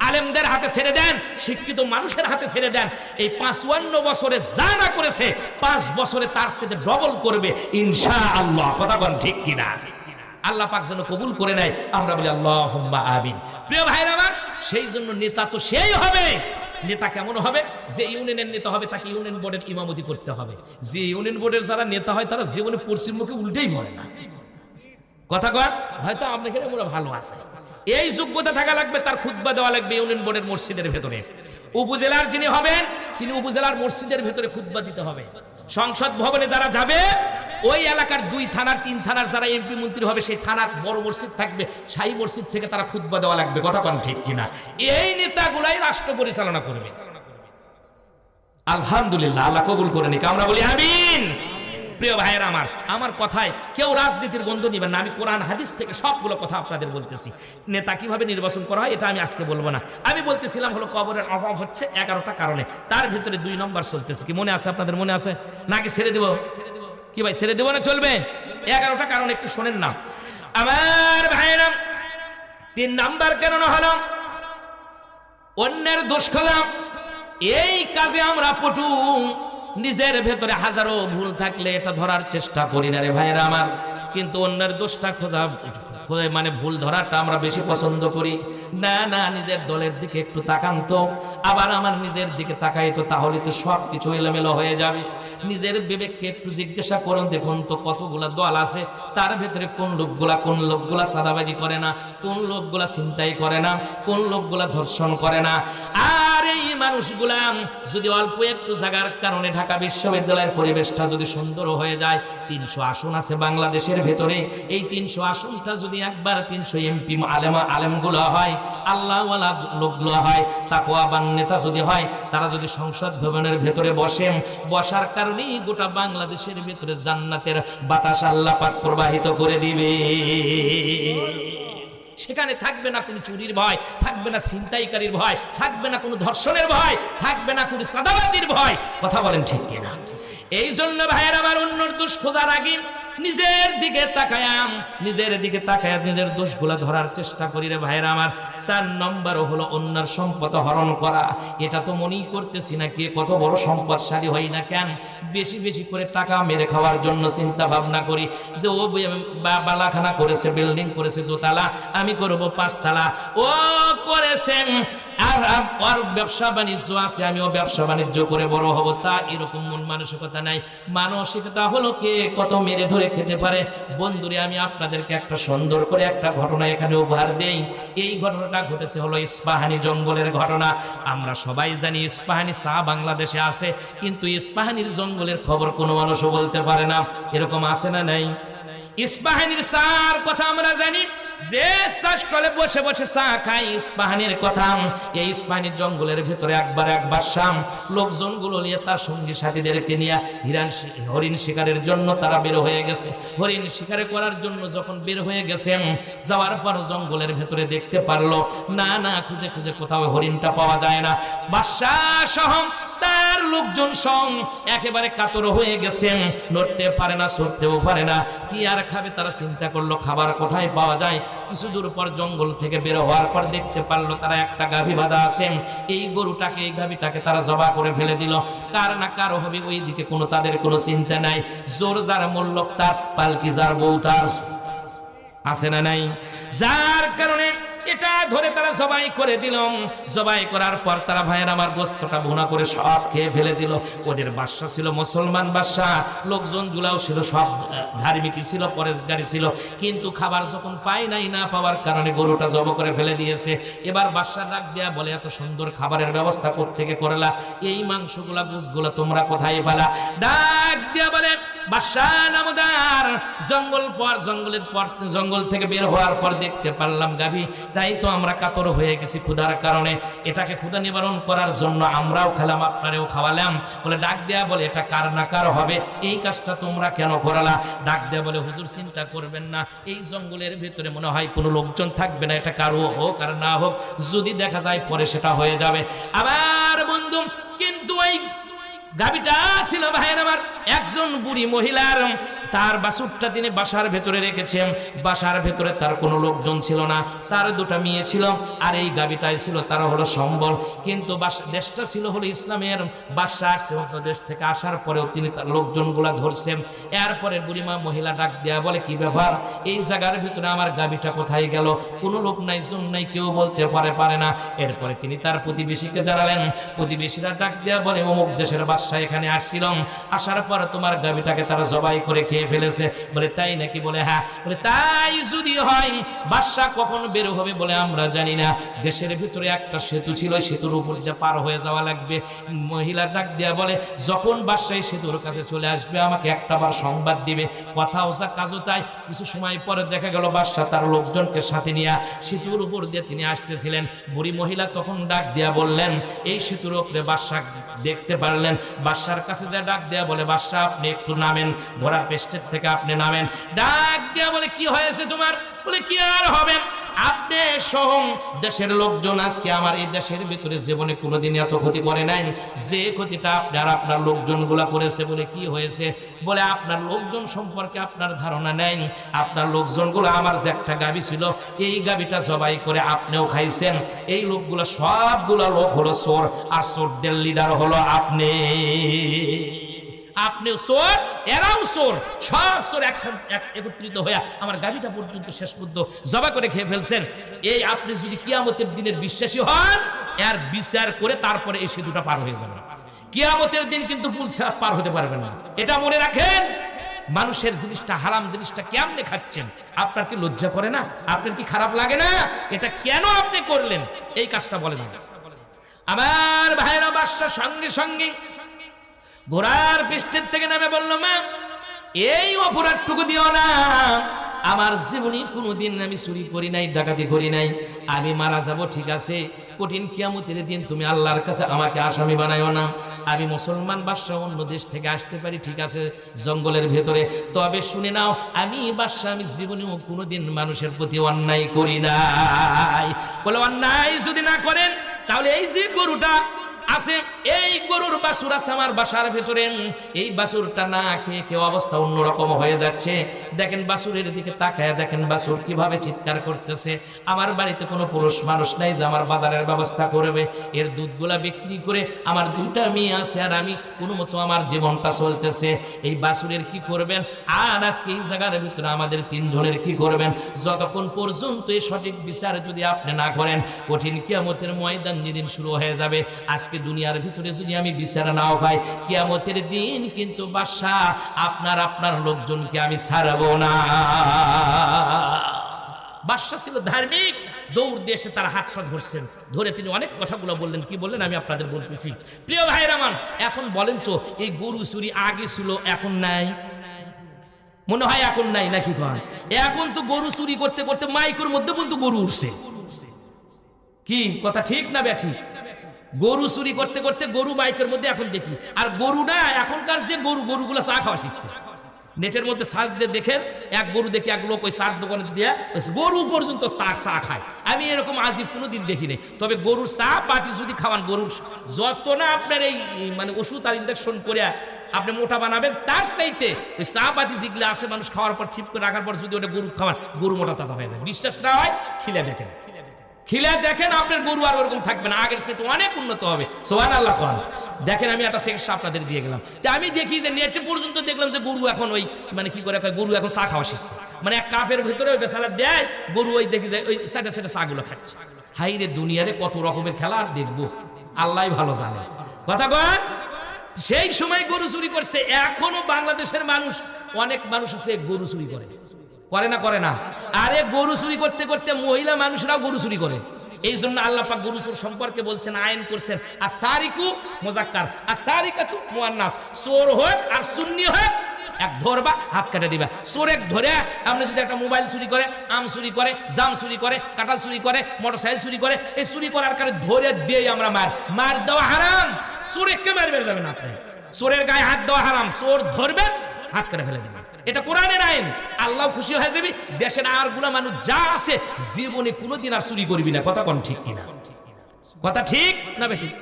আলেমদের হাতে ছেড়ে দেন, শিক্ষিত মানুষের হাতে ছেড়ে দেন। এই 55 বছরে যা না করেছে 5 বছরে তার সাথে ডবল করবে ইনশাআল্লাহ। কথা বলেন ঠিক কিনা? আল্লাহ পাক যেন কবুল করে নেয়, আমরা বলি আল্লাহুম্মা আমিন। প্রিয় ভাইরা আমার, সেই জন্য নেতা তো সেই হবে। নেতা কেমন হবে? যে ইউনিয়নের নেতা হবে তাকে ইউনিয়ন বোর্ডের ইমামতি করতে হবে। যে ইউনিয়ন বোর্ডের যারা নেতা হয় তারা জীবনে পশ্চিম মুখে উল্টেই পড়ে না। কথা কয় হয়তো আপনাকে ওরা ভালো আছে, এই যোগ্যতা থাকা লাগবে, তার খুতবা দেওয়া লাগবে ইউনিয়ন বোর্ডের মসজিদের ভেতরে। উপজেলার যিনি হবেন তিনি উপজেলার মসজিদের ভেতরে খুতবা দিতে হবে। সংসদ ভবনে যারা যাবে ওই এলাকার 2 থানার 3 থানার যারা এমপি মন্ত্রী হবে সেই থানার বড় মসজিদ থাকবে, শাহী মসজিদ থেকে তারা খুতবা দেওয়া লাগবে। কথা কোন ঠিক কিনা? এই নেতাগুলাই রাষ্ট্র পরিচালনা করবে। আলহামদুলিল্লাহ, আল্লাহ কবুল করে নিক, আমরা বলি আমিন। প্রিয় ভাইয়েরা আমার, আমার কথায় কেউ রাজনীতির গন্ধ নিবেন না। আমি কোরআন হাদিস থেকে সবগুলো কথা আপনাদের বলতেছি। নেতা কিভাবে নির্বাচন করা হয় এটা আমি আজকে বলবো না। আমি বলতেছিলাম হলো কবরের অভাব হচ্ছে 11টা কারণে, তার ভিতরে 2 নম্বর চলতেছে। কি মনে আছে আপনাদের? মনে আছে নাকি ছেড়ে দেব? কি ভাই ছেড়ে দেব না চলবে? 11টা কারণ একটু শোনেন না আমার ভাইয়েরা। 3 নাম্বার কারণ হলো অন্যের দোষ খোঁজা। এই কাজে আমরা পটু, নিজের ভেতরে হাজারো ভুল থাকলে এটা ধরার চেষ্টা করি না রে ভাইরা আমার, কিন্তু অন্যের দোষটা খোঁজা মানে ভুল ধরাটা আমরা বেশি পছন্দ করি। না না, নিজের দলের দিকে একটু তাকান তো, আবার আমার নিজের দিকে তাকাই তো, তাহলে তো সব কিছু এলোমেলো হয়ে যাবে। নিজের বিবেককে একটু জিজ্ঞাসা করুন, দেখুন তো কতগুলা দল আছে, তার ভেতরে কোন লোকগুলা সাদাবাজি করে না, কোন লোকগুলা ছিনতাই করে না, কোন লোকগুলা ধর্ষণ করে না। আর এই মানুষগুলা যদি অল্প একটু জায়গার কারণে ঢাকা বিশ্ববিদ্যালয়ের পরিবেশটা যদি সুন্দর হয়ে যায়, 300 আসন আছে বাংলাদেশের ভেতরে, এই 300 আসনটা যদি একবার 300 এমপি আলেমগুলো হয়, আল্লাহওয়ালা লোকগুলো হয়, তাকওয়াবান নেতা যদি হয়, তারা যদি সংসদ ভবনের ভেতরে বসার কারণেই গোটা বাংলাদেশের ভেতরে জান্নাতের বাতাস আল্লাহ পাক প্রবাহিত করে দিবে। সেখানে থাকবে না কোনো চুরির ভয়, থাকবে না ছিনতাইকারীর ভয়, থাকবে না কোনো ধর্ষণের ভয়, থাকবে না কোনো সাদাবাজির ভয়। কথা বলেন ঠিক কিনা? এই জন্য ভাইয়ের আমার, অন্যর দোষ খোঁজার আগে নিজের দিকে তাকায়াম, নিজের দিকে তাকায়া নিজের দোষগুলা ধরার চেষ্টা করি রে ভাইয়েরা আমার। 4 নম্বর হলো অন্যের সম্পদ হরণ করা। এটা তো মনেই করতেছি না কে কত বড় সম্পদশালী হই না কেন, বেশি বেশি করে টাকা মেরে খাওয়ার জন্য চিন্তা ভাবনা করি যে ও বালাখানা করেছে, বিল্ডিং করেছে 2 তলা, আমি করব 5 তলা, ও করেছেন আর ওর ব্যবসা বাণিজ্য আছে, আমিও ব্যবসা বাণিজ্য করে বড় হব। তা এরকম মন মানসিকতা নাই। মানসিকতা হলো কে কত মেরে ধরে খেতে পারে। বন্ধুরে, আমি আপনাদেরকে একটা সুন্দর করে একটা ঘটনা এখানে উপহার দেই। এই ঘটনাটা ঘটেছে হলো ইস্পাহানি জঙ্গলের ঘটনা। আমরা সবাই জানি ইস্পাহানি চা বাংলাদেশে আছে, কিন্তু ইস্পাহানির জঙ্গলের খবর কোনো মানুষও বলতে পারে না। এরকম আছে না নাই? ইস্পাহানির চার কথা আমরা জানি, যে চাষকলে বসে বসে চা খাই, ইস্পাহানির কথা। এই ইস্পাহানির জঙ্গলের ভেতরে একবার বাদশাহ লোকজনগুলো নিয়ে তার সঙ্গী সাথীদেরকে নিয়ে হরিণ শিকারের জন্য তারা বের হয়ে গেছে। হরিণ শিকার করার জন্য যখন বের হয়ে গেছে, যাওয়ার পর জঙ্গলের ভেতরে দেখতে পারলো না না, খুঁজে খুঁজে কোথাও হরিণটা পাওয়া যায় না। বাদশাহ সহ তার লোকজন সং একেবারে কাতর হয়ে গেছেন, নড়তে পারে না, সরতেও পারে না। কি আর খাবে? তারা চিন্তা করলো খাবার কোথায় পাওয়া যায়। কিছু দূর পর জঙ্গল থেকে বের হওয়ার পর দেখতে পারলো তারা একটা গাভী বাঁধা আছে। এই গরুটাকে, এই গাভীটাকে তারা জবা করে ফেলে দিল। কার না কারো হবে, ওই দিকে কোনো তাদের কোনো চিন্তা নাই। জোর যার মূল্যক তার, পালকি যার বউ তার, আছে না নাই? যার কারণে এটা ধরে তারা জবাই করে দিল। জবাই করার পর তারা ভাইয়ের আমার গোস্তটা ভুনা করে সব খেয়ে ফেলে দিল। ওদের বাদশা ছিল মুসলমান বাদশা, লোকজন গুলাও ছিল সব ধার্মিকই ছিল, পরেশগারী ছিল, কিন্তু খাবার যখন পায় নাই, না পাওয়ার কারণে গরুটা জব করে ফেলে দিয়েছে। এবার বাদশা ডাক দেয়া বলে, এত সুন্দর খাবারের ব্যবস্থা কোত্থেকে করলা? এই মাংসগুলা বুঝগুলা তোমরা কোথায় পালা? ডাক দেয়া বলে, বাদশা নামদার, জঙ্গল থেকে বের হওয়ার পর দেখতে পারলাম গাভী তাই তো আমরা কাতর হয়ে গেছি ক্ষুধার কারণে। এটাকে ক্ষুধা নিবারণ করার জন্য আমরাও খেলাম, আপনারেও খাওয়ালাম। বলে ডাক দেয়া বলে এটা কার না কার হবে, এই কাজটা তোমরা কেন করালা? ডাক দেয়া বলে হুজুর চিন্তা করবেন না, এই জঙ্গলের ভিতরে মনে হয় কোনো লোকজন থাকবে না, এটা কারো হোক আর না হোক, যদি দেখা যায় পরে সেটা হয়ে যাবে। আবার বন্ধু কিন্তু ওই গাবিটা ছিল ভাইয়ের আমার একজন বুড়ি মহিলার, তার বাছুরটা তিনি বাসার ভেতরে রেখেছেন। বাসার ভেতরে তার কোনো লোকজন ছিল না, তার দুটা মেয়ে ছিল, আর এই গাবিটাই ছিল তার হলো সম্বল। কিন্তু দেশটা ছিল হলো ইসলামের, বাদশা আসছে অন্য দেশ থেকে, আসার পরেও তিনি তার লোকজনগুলা ধরছেন। এরপরে বুড়িমা মহিলা ডাক দেয়া বলে কি ব্যাপার, এই জায়গার ভিতরে আমার গাবিটা কোথায় গেল? কোনো লোক নাই, জন নাই, কেউ বলতে পারে না। এরপরে তিনি তার প্রতিবেশীকে জানালেন। প্রতিবেশীরা ডাক দেয়া বলে অমুক দেশের বাদশা এখানে আসছিলাম, আসার পর তোমার গাবিটাকে তারা জবাই করে খেয়ে ফেলেছে। বলে তাই নাকি? বলে হ্যাঁ। বলে তাই যদি হয় বাদশা কখন বের হবে বলে আমরা জানি না, দেশের ভিতরে একটা সেতু ছিল, সেতুর উপর দিয়ে পার হয়ে যাওয়া লাগবে। মহিলা ডাক দেয়া বলে যখন বাদশা সেতুর কাছে চলে আসবে আমাকে একটাবার সংবাদ দিবে, কথাও যা কাজও তাই। কিছু সময় পরে দেখা গেল বাদশা তার লোকজনকে সাথে নিয়ে সেতুর উপর দিয়ে তিনি আসতেছিলেন। বুড়ি মহিলা তখন ডাক দেয়া বললেন, এই সেতুর উপরে বাদশা দেখতে পারলেন। বাদশার কাছে যা ডাক দেয়া বলে বাদশা আপনি একটু নামেন, ঘোড়ার পেস্টের থেকে আপনি নামেন। ডাক দেয়া বলে কি হয়েছে তোমার? বলে কি আর হবে, আপনি সহ দেশের লোকজন আজকে আমার এই দেশের ভিতরে জীবনে কোনোদিন এত ক্ষতি করে নাই, যে ক্ষতিটা আপনার লোকজন গুলা করেছে। বলে কি হয়েছে? বলে আপনার লোকজন সম্পর্কে আপনার ধারণা নেই, আপনার লোকজন গুলো আমার যে একটা গাবি ছিল এই গাবিটা জবাই করে আপনিও খাইছেন। এই লোকগুলো সবগুলো লোক হলো চোর, আর চোরদের লিডার হলো আপনি। আপনিও চোর, এরাও চোর, সব চোর একত্রিত হয়ে আমার গাবিটা পর্যন্ত শেষ পর্যন্ত জবা করে খেয়ে ফেলছেন। এই আপনি যদি কিয়ামতের দিনের বিশ্বাসী হন, এর বিচার করে তারপরে এই সেতুটা পার হয়ে যাবে। কিয়ামতের দিন কিন্তু পুল পার হতে পারবে না, এটা মনে রাখেন। মানুষের জিনিসটা, হারাম জিনিসটা কেমনে খাচ্ছেন? আপনার কি লজ্জা করে না? আপনার কি খারাপ লাগে না? এটা কেন আপনি করলেন? এই কাজটা বলেন। আমার ভাইরা বাদশা সঙ্গে সঙ্গে ঘোড়ার পৃষ্ঠের থেকে নেমে বলল, মা এই অপরাধটুকু দিও না, আমার জীবনে কোনোদিন আমি চুরি করি নাই, ডাকাতি করি নাই, আমি মারা যাব ঠিক আছে, কঠিন কিয়ামতের দিন তুমি আল্লাহর কাছে আমাকে আসামি বানাইও না। আমি মুসলমান বাদশা, অন্য দেশ থেকে আসতে পারি ঠিক আছে জঙ্গলের ভেতরে, তবে শুনে নাও আমি বাদশা, আমি জীবনেও কোনোদিন মানুষের প্রতি অন্যায় করি নাই। বলে অন্যায় যদি না করেন তাহলে এই যে গরুটা আছে, এই গরুর বাছুর আছে আমার বাসার ভেতরে, এই বাছুরটা না খেয়ে কেউ অবস্থা অন্যরকম হয়ে যাচ্ছে। দেখেন বাছুরের দিকে তাকায় দেখেন বাছুর কিভাবে চিৎকার করতেছে। আমার বাড়িতে কোনো পুরুষ মানুষ নাই যে আমার বাজারের ব্যবস্থা করবে, এর দুধগুলা বিক্রি করে আমার দুইটা মেয়ে আছে আর আমি কোনো মতো আমার জীবনটা চলতেছে। এই বাছুরের কি করবেন? আর আজকে এই জায়গার ভিতরে আমাদের তিনজনের কি করবেন? যতক্ষণ পর্যন্ত এই সঠিক বিচার যদি আপনি না করেন, কঠিন কিয়ামতের ময়দান যেদিন শুরু হয়ে যাবে, আজকে দুনিয়ার ভিতরে যদি আমি বিচার নাও পাই, কিয়ামতের দিন কিন্তু বাদশা আপনার লোকজনকে আমি ছাড়বো না। বাদশা ছিল ধার্মিক, দৌড় দিয়ে এসে তার হাতটা ধরছেন, ধরে তিনি অনেক কথাগুলো বললেন। কি বললেন আমি আপনাদের বলতেছি। প্রিয় ভাইরা আমার, এখন বলেন তো এই গরু চুরি আগে ছিল এখন নাই? মনে হয় এখন নাই নাকি? এখন তো গরু চুরি করতে করতে মাইকের মধ্যে বলতো গরু উঠছে। কি কথা ঠিক না ব্যাঠি? গরু চুরি করতে করতে গরু মাইকের মধ্যে এখন দেখি। আর গরু না, এখনকার যে গরুগুলো চা খাওয়া শিখছে। নেটের মধ্যে সার্চ দিয়ে দেখেন, এক গরু দেখি এক লোক ওই চার দোকানে দিয়ে গরু পর্যন্ত চা খায়। আমি এরকম আজীব কোনোদিন দেখি নাই। তবে গরুর চা পাটি যদি খাওয়ান, গরুর যত না আপনার এই মানে ওষুধ আর ইঞ্জেকশন করে আপনি মোটা বানাবেন, তার চাইতে ওই চা পাতি যেগুলো আছে মানুষ খাওয়ার পর ঠিক করে রাখার পর যদি ওটা গরু খাওয়ান, গরু মোটা তাজা হয়ে যায়। বিশ্বাস না হয় খিলে দেখেন, খিলে দেখেন, আপনার গরু আর ওরকম থাকবে না, আগের সে তো অনেক উন্নত হবে। সুবহানাল্লাহ। দেখেন আমি একটা চিকিৎসা আপনাদের দিয়ে গেলাম, আমি দেখি যে নেটে পর্যন্ত দেখলাম যে গরু এখন ওই মানে কি করে গরু এখন চা খাওয়া শিখছে। মানে এক কাপের ভিতরে ওই বেসালা দেয়, গরু ওই দেখি যে ওই সাইডে সাইডে চাগুলো খাচ্ছে। হাই রে, দুনিয়ারে কত রকমের খেলা আর দেখবো, আল্লাহ ভালো জানে। কথা বল, সেই সময় গরু চুরি করছে। এখনো বাংলাদেশের মানুষ, অনেক মানুষ আছে গরু চুরি করে না করে না? আরে গরু চুরি করতে করতে মহিলা মানুষরাও গরু চুরি করে। এই জন্য আল্লাহ পাক গরু চোর সম্পর্কে বলছেন, আইন করছেন আসারিকু মুযাক্কার আসারিকাতু মুআন্নাস, চোর হোক আর সুন্নি হোক এক ধরবা হাত কেটে দিবা। চোর এক ধরে আপনি যদি একটা মোবাইল চুরি করে, আম চুরি করে, জাম চুরি করে, কাঁঠাল চুরি করে, মোটরসাইকেল চুরি করে, এই চুরি করার কারণে ধরে দিয়ে আমরা মার দেওয়া হারাম। চোরেকে মারবে যাবেন আপনি, চোরের গায়ে হাত দেওয়া হারাম। চোর ধরবেন, হাত কেটে ফেলে দিবেন, এটা কোরআনের আইন। আল্লাহ খুশি হয়ে যাবি। দেশের আরগুলা মানুষ যা আছে জীবনে কোনোদিন আর চুরি করবি না। কথা কোন ঠিক কিনা? কথা ঠিক না বেঠিক?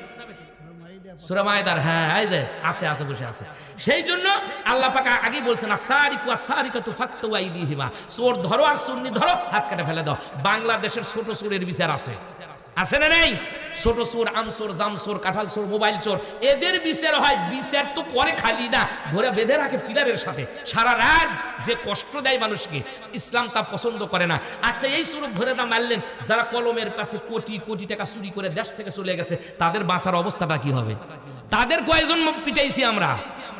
সূরা মায়েদার, হ্যাঁ এই যে আছে বসে আছে। সেই জন্য আল্লাহ পাক আগেই বলছেন আসারিকু আসারিকাতু ফাক্তু আইদিহিমা, চোর ধরো আর চুন্নি ধরো, হাত কেটে ফেলে দাও। বাংলাদেশের ছোট চোরের বিচার আছে না নেই? ছোট চোর, আম চোর, জাম চোর, কাঁঠাল চোর, মোবাইল চোর, এদের বিচার হয়। বিচার তো করে খালি না, ধরে বেঁধে রাখে পিলারের সাথে সারা রাত, যে কষ্ট দেয় মানুষকে, ইসলাম তা পছন্দ করে না। আচ্ছা এই চোর ধরে না মারলেন, যারা কলমের কাছে কোটি কোটি টাকা চুরি করে দেশ থেকে চলে গেছে, তাদের বাঁচার অবস্থাটা কি হবে? তাদের কয়জন পিটাইছি আমরা?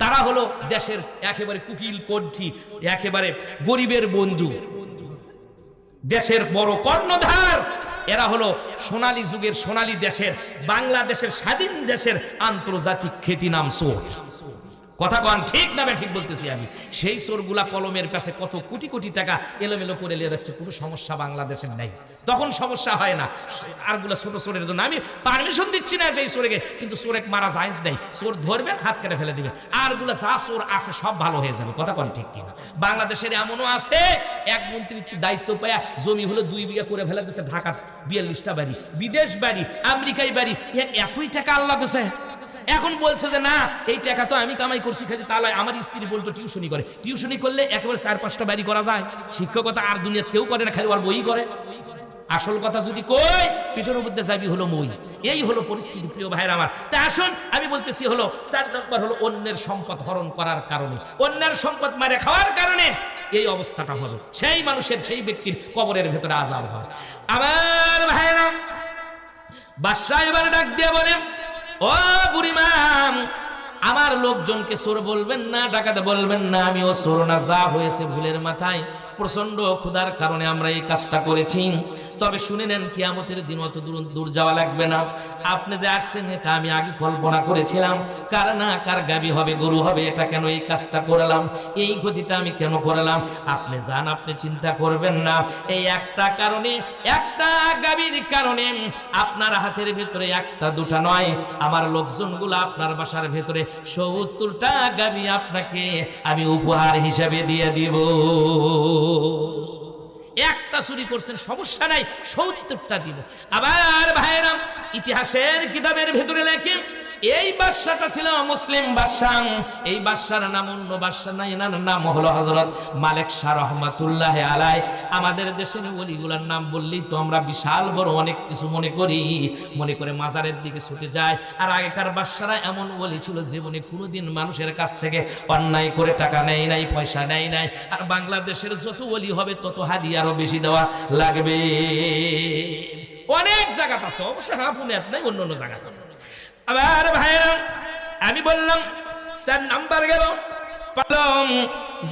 তারা হলো দেশের একেবারে কুকিল কণ্ঠী, একেবারে গরিবের বন্ধু, দেশের বড় কর্ণধার। এরা হলো সোনালী যুগের, সোনালী দেশের, বাংলাদেশের, স্বাধীন দেশের আন্তর্জাতিক খ্যাতি নাম চোর। কথা কন ঠিক না? ঠিক বলতেছি আমি। সেই চোরগুলা কলমের কাছে কত কোটি কোটি টাকা এলোমেলো করে নিয়ে যাচ্ছে, কোনো সমস্যা বাংলাদেশের নাই, তখন সমস্যা হয় না। আরগুলা ছোট চোরের জন্য আমি পারমিশন দিচ্ছি না যে চোরেকে, কিন্তু চোরে মারা জায়েজ নেই। চোর ধরবেন, হাত কেটে ফেলে দিবেন। আরগুলা যা চোর আছে সব ভালো হয়ে যাবে। কথা কন ঠিক কিনা? বাংলাদেশের এমনও আছে এক মন্ত্রীর দায়িত্ব পায়া জমি হলো 2 বিঘা করে ফেলে দিচ্ছে, ঢাকার 42টা বাড়ি, বিদেশ বাড়ি, আমেরিকায় বাড়ি, এতই টাকা আল্লাহ দিছে। এখন বলছে যে না, এই টাকা তো আমি কামাই করছি, খালি তাহলে আমার স্ত্রী বলতো টিউশনি করে, টিউশনি করলে একেবারে 4-5টা বাড়ি করা যায়। শিক্ষকতা আর দুনিয়াতে কেউ করে না, খালি ওর বই করে। আসল কথা যদি কই, পিঠের মধ্যে যাবি হলো মই। এই হলো পরিস্থিতি প্রিয় ভাইরা আমার। তা আসুন আমি বলতেছি হলো 4 নম্বর হলো অন্যের সম্পদ হরণ করার কারণে, অন্যের সম্পদ মারে খাওয়ার কারণে এই অবস্থাটা হলো। সেই মানুষের, সেই ব্যক্তির কবরের ভেতরে আযাব হয়। আমার ভাইরা, বাদশা এবার ডাক দিয়ে বলেন, ও বুড়িমা, আমার লোকজনকে চোর বলবেন না, ডাকাতে বলবেন না, আমিও চোর না। যা হয়েছে ভুলের মাথায়, প্রচন্ড ক্ষুধার কারণে আমরা এই কাজটা করেছি। তবে শুনে নেন, কিয়ামতের দিন অত দূর যাওয়া লাগবে না। আপনি যে আসছেন এটা আমি আগে কল্পনা করেছিলাম, কার না কার গাবি হবে, গরু হবে, এটা কেন এই কাজটা করলাম, এই গতিটা আমি কেন করলাম। আপনি যান, আপনি চিন্তা করবেন না। এই একটা কারণে, একটা গাবির কারণে আপনার হাতের ভেতরে 1টা 2টা নয়, আমার লোকজনগুলো আপনার বাসার ভেতরে 70টা গাবি আপনাকে আমি উপহার হিসাবে দিয়ে দিব। একটা চুরি করছেন সমস্যা নাই, 70টা দিব। আবার ভাইরা, ইতিহাসের কিতাবের ভেতরে লেখে এই বাদশাটা ছিল মুসলিম বাদশা। এই বাদশার নাম অন্য বাদশা নাই, এনার নাম হলো হযরত মালিক শাহ রহমাতুল্লাহ আলাইহি। আমাদের দেশের ওলিগুলার নাম বললেই তো আমরা বিশাল বড় অনেক কিছু মনে করি, মনে করে মাজারের দিকে ছুটে যায়। আর আগেকার বাদশারা এমন ওলি ছিল, জীবনে কোনোদিন মানুষের কাছ থেকে অন্যায় করে টাকা নেয় নাই, পয়সা নেয় নাই। আর বাংলাদেশের যত ওলি হবে তত হাদিয়া আরো বেশি দেওয়া লাগবে। অনেক জায়গা আছে, অবশ্য হাফুনিয়াত নাই, অন্য অন্য জায়গা আছে। আবার ভাইরা, আমি বললাম 4 নাম্বার গেল